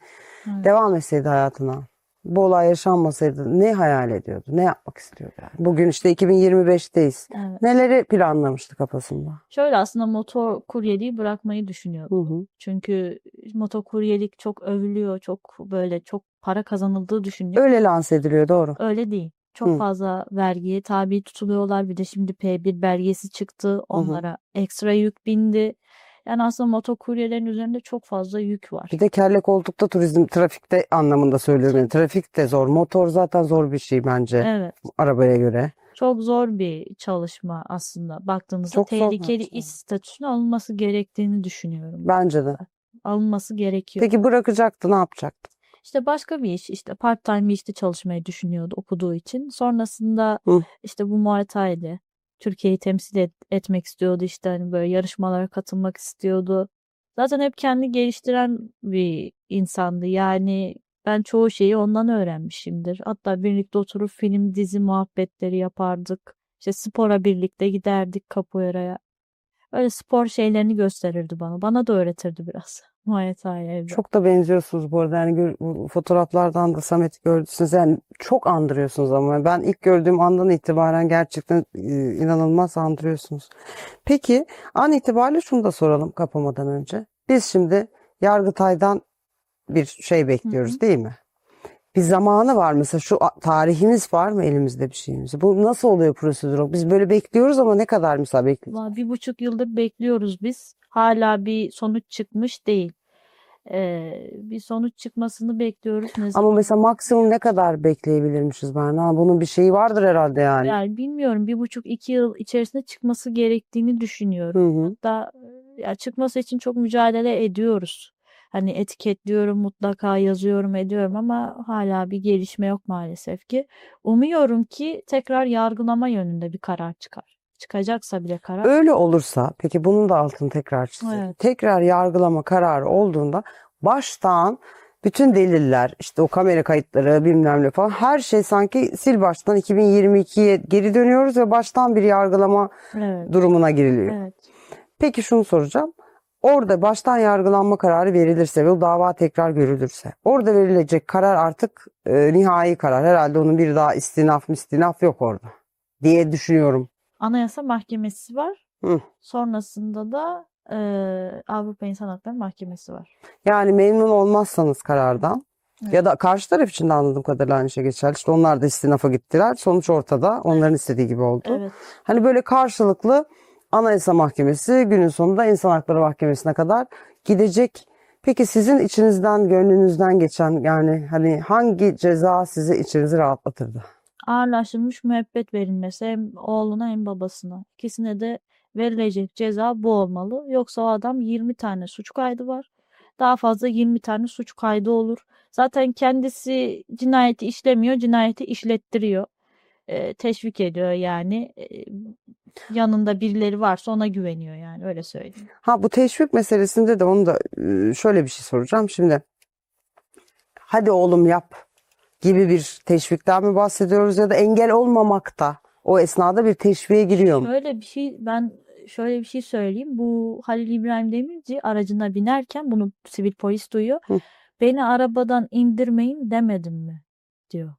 Evet. devam etseydi hayatına, bu olay yaşanmasaydı ne hayal ediyordu? Ne yapmak istiyordu yani? Bugün işte 2025'teyiz. Evet. Neleri planlamıştı kafasında? Şöyle aslında motor kuryeliği bırakmayı düşünüyordu. Hı hı. Çünkü motor kuryelik çok övülüyor, çok böyle çok para kazanıldığı düşünülüyor. Öyle lanse ediliyor, doğru. Öyle değil. Çok Hı fazla vergiye tabi tutuluyorlar. Bir de şimdi P1 belgesi çıktı. hı. Hı. Onlara ekstra yük bindi. Yani aslında motokuryelerin üzerinde çok fazla yük var. Bir de kelle koltukta turizm, trafikte anlamında söylüyorum. Yani trafik de zor. Motor zaten zor bir şey bence Evet. arabaya göre. Çok zor bir çalışma aslında. Baktığınızda Çok zor tehlikeli bence. iş statüsüne alınması gerektiğini düşünüyorum. Bence de. Alınması gerekiyor. Peki bırakacaktı, ne yapacaktı? İşte başka bir iş, işte part-time bir işte çalışmayı düşünüyordu okuduğu için. Sonrasında Hı. işte bu Muay Thai'de Türkiye'yi temsil etmek istiyordu, işte hani böyle yarışmalara katılmak istiyordu. Zaten hep kendi geliştiren bir insandı. Yani ben çoğu şeyi ondan öğrenmişimdir. Hatta birlikte oturup film, dizi muhabbetleri yapardık. İşte spora birlikte giderdik, capoeira'ya. Öyle spor şeylerini gösterirdi bana. Bana da öğretirdi biraz. Muay Thai evde. Çok da benziyorsunuz bu arada. Yani bu fotoğraflardan da Samet'i gördünüz. Yani çok andırıyorsunuz ama. Ben ilk gördüğüm andan itibaren gerçekten inanılmaz andırıyorsunuz. Peki an itibariyle şunu da soralım kapamadan önce. Biz şimdi Yargıtay'dan bir şey Hı hı. bekliyoruz değil mi? Bir zamanı var mesela, şu tarihimiz var mı elimizde, bir şeyimiz? Bu nasıl oluyor prosedür? Biz böyle bekliyoruz ama ne kadar mesela bekliyoruz? Valla 1,5 yıldır bekliyoruz biz. Hala bir sonuç çıkmış değil. Bir sonuç çıkmasını bekliyoruz. Ne Ama zaman? mesela maksimum ne kadar bekleyebilirmişiz ben? Ha, bunun bir şeyi vardır herhalde yani. Yani bilmiyorum. 1,5-2 yıl içerisinde çıkması gerektiğini düşünüyorum. Hı hı. Hatta ya çıkması için çok mücadele ediyoruz. Hani etiketliyorum, mutlaka yazıyorum, ediyorum ama hala bir gelişme yok maalesef ki. Umuyorum ki tekrar yargılama yönünde bir karar çıkar. Çıkacaksa bile karar. Öyle olursa, peki bunun da altını tekrar çizelim. Evet. Tekrar yargılama kararı olduğunda baştan bütün deliller, işte o kamera kayıtları, bilmem ne falan, her şey sanki sil baştan 2022'ye geri dönüyoruz ve baştan bir yargılama Evet. durumuna giriliyor. Evet. Peki şunu soracağım. Orada baştan yargılanma kararı verilirse ve o dava tekrar görülürse, orada verilecek karar artık nihai karar. Herhalde onun bir daha istinaf yok orada. diye düşünüyorum. Anayasa Mahkemesi var. Hı. Sonrasında da Avrupa İnsan Hakları Mahkemesi var. Yani memnun olmazsanız karardan Evet. ya da karşı taraf için de anladığım kadarıyla aynı şey geçerli. İşte onlar da istinafa gittiler. Sonuç ortada. Onların istediği gibi oldu. Evet. Hani böyle karşılıklı Anayasa Mahkemesi günün sonunda İnsan Hakları Mahkemesi'ne kadar gidecek. Peki sizin içinizden, gönlünüzden geçen yani hani hangi ceza sizi içinizi rahatlatırdı? Ağırlaştırılmış müebbet verilmesi hem oğluna hem babasına. İkisine de verilecek ceza bu olmalı. Yoksa o adam 20 tane suç kaydı var. Daha fazla 20 tane suç kaydı olur. Zaten kendisi cinayeti işlemiyor, cinayeti işlettiriyor. Teşvik ediyor yani. Yanında birileri varsa ona güveniyor yani öyle söyleyeyim. Ha bu teşvik meselesinde de onu da şöyle bir şey soracağım. Şimdi hadi oğlum yap gibi bir teşvikten mi bahsediyoruz ya da engel olmamakta o esnada bir teşviğe giriyor mu? Şöyle bir şey söyleyeyim. Bu Halil İbrahim Demirci aracına binerken bunu sivil polis duyuyor. Hı. Beni arabadan indirmeyin demedim mi diyor.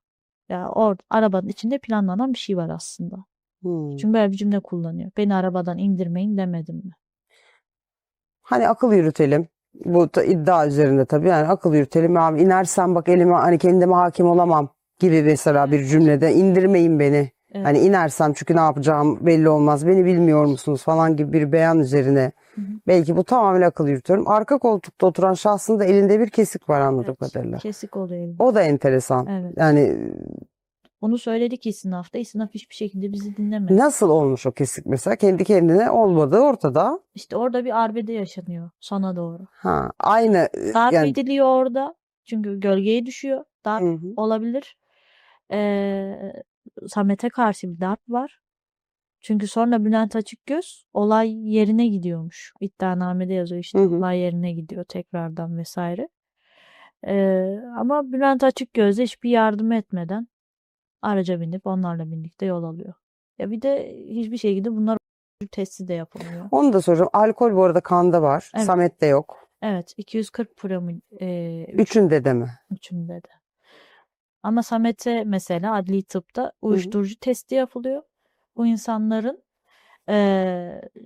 Ya orada arabanın içinde planlanan bir şey var aslında. Hmm. Çünkü böyle bir cümle kullanıyor. Beni arabadan indirmeyin demedim mi? Hani akıl yürütelim. Bu da iddia üzerinde tabii yani akıl yürütelim abi inersem bak elime hani kendime hakim olamam gibi mesela bir cümlede indirmeyin beni. Evet. Hani inersem çünkü ne yapacağım belli olmaz. Beni bilmiyor musunuz falan gibi bir beyan üzerine. Hı hı. Belki bu tamamen akıl yürütüyorum. Arka koltukta oturan şahsın da elinde bir kesik var anladığım Evet. kadarıyla. Kesik oluyor elinde. O da enteresan. Evet. Yani Onu söyledik İstinaf'ta. İstinaf hiçbir şekilde bizi dinlemedi. nasıl olmuş o kesik mesela? Kendi kendine olmadığı ortada. İşte orada bir arbede yaşanıyor sona doğru. Ha, aynı Darp yani. ediliyor orada. Çünkü gölgeye düşüyor. Darp Hı hı. olabilir. Samet'e karşı bir darp var. Çünkü sonra Bülent Açıkgöz olay yerine gidiyormuş. İddianamede yazıyor işte Hı hı. olay yerine gidiyor tekrardan vesaire. Ama Bülent Açıkgöz de hiçbir yardım etmeden araca binip onlarla birlikte yol alıyor. Ya bir de hiçbir şekilde bunlar testi de yapılmıyor. Onu da soracağım. Alkol bu arada kanda var. Evet. Samet'te yok. Evet, 240 promil Üçünde de mi? üçünde de. Ama Samet'e mesela adli tıpta uyuşturucu testi yapılıyor. Bu insanların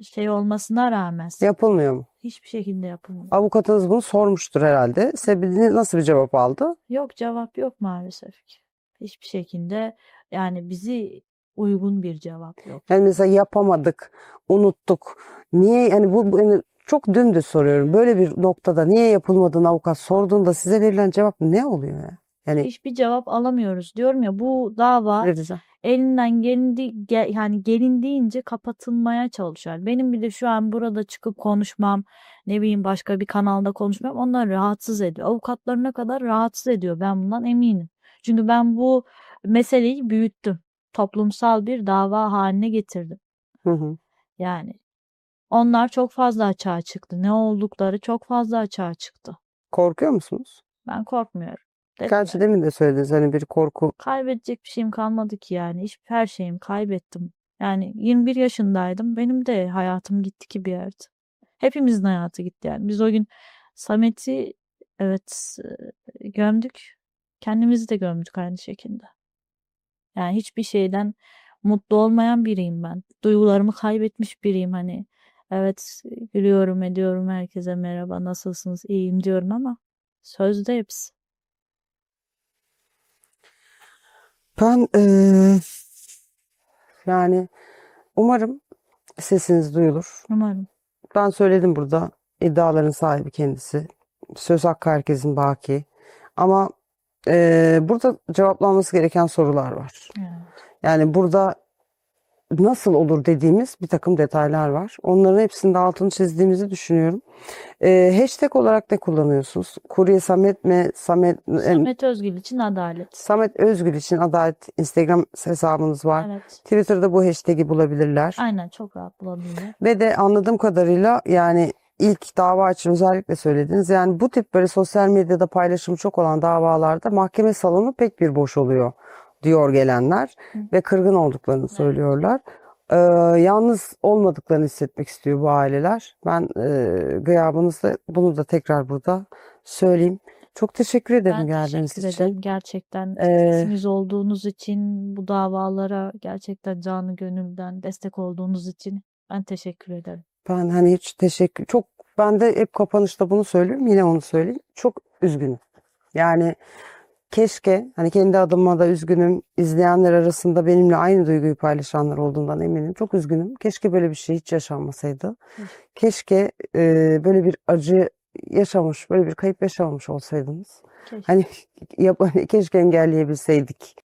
şey olmasına rağmen Yapılmıyor mu? hiçbir şekilde yapılmıyor. Avukatınız bunu sormuştur herhalde. Sebebini nasıl bir cevap aldı? Yok cevap yok maalesef ki. Hiçbir şekilde yani bizi uygun bir cevap yok. Yani mesela yapamadık, unuttuk. Niye yani yani çok dümdüz soruyorum. Böyle bir noktada niye yapılmadığını avukat sorduğunda size verilen cevap ne oluyor ya? Yani Hiçbir cevap alamıyoruz. Diyorum ya bu dava ne diyeceğim? elinden yani gelindiğince kapatılmaya çalışıyor. Benim bile şu an burada çıkıp konuşmam, ne bileyim başka bir kanalda konuşmam onları rahatsız ediyor. Avukatlarına kadar rahatsız ediyor. Ben bundan eminim. Çünkü ben bu meseleyi büyüttüm. Toplumsal bir dava haline getirdim. Hı hı. Yani onlar çok fazla açığa çıktı. Ne oldukları çok fazla açığa çıktı. Korkuyor musunuz? Ben korkmuyorum. Dedim ya, Gerçi demin de söylediniz hani bir korku. kaybedecek bir şeyim kalmadı ki yani. Her şeyimi kaybettim. Yani 21 yaşındaydım. Benim de hayatım gitti ki bir yerde. Hepimizin hayatı gitti yani. Biz o gün Samet'i evet gömdük. Kendimizi de gömdük aynı şekilde. Yani hiçbir şeyden mutlu olmayan biriyim ben. Duygularımı kaybetmiş biriyim hani. Evet gülüyorum ediyorum herkese merhaba nasılsınız iyiyim diyorum ama sözde hepsi. Ben yani umarım sesiniz duyulur. Umarım. Ben söyledim burada iddiaların sahibi kendisi. Söz hakkı herkesin baki. Ama burada cevaplanması gereken sorular var. Evet. Yani burada nasıl olur dediğimiz bir takım detaylar var. Onların hepsinde altını çizdiğimizi düşünüyorum. Hashtag olarak ne kullanıyorsunuz? Kurye Samet mi? Samet Özgül için adalet. Samet Özgül için adalet Instagram hesabınız var. Evet. Twitter'da bu hashtag'i bulabilirler. Aynen çok rahat bulabilirler. Ve de anladığım kadarıyla yani ilk dava için özellikle söylediniz. Yani bu tip böyle sosyal medyada paylaşımı çok olan davalarda mahkeme salonu pek bir boş oluyor diyor gelenler Hı. ve kırgın olduklarını söylüyorlar. Yalnız olmadıklarını hissetmek istiyor bu aileler. Ben gıyabınızda bunu da tekrar burada söyleyeyim. Çok teşekkür ederim Ben geldiğiniz teşekkür için. ederim gerçekten. Ee, Sesimiz olduğunuz için, bu davalara gerçekten canı gönülden destek olduğunuz için ben teşekkür ederim. Ben hani hiç ben de hep kapanışta bunu söylüyorum, yine onu söyleyeyim. Çok üzgünüm. Yani keşke, hani kendi adıma da üzgünüm. İzleyenler arasında benimle aynı duyguyu paylaşanlar olduğundan eminim. Çok üzgünüm. Keşke böyle bir şey hiç yaşanmasaydı. Keşke böyle bir acı yaşamış, böyle bir kayıp yaşamamış olsaydınız. Keşke. Hani keşke engelleyebilseydik.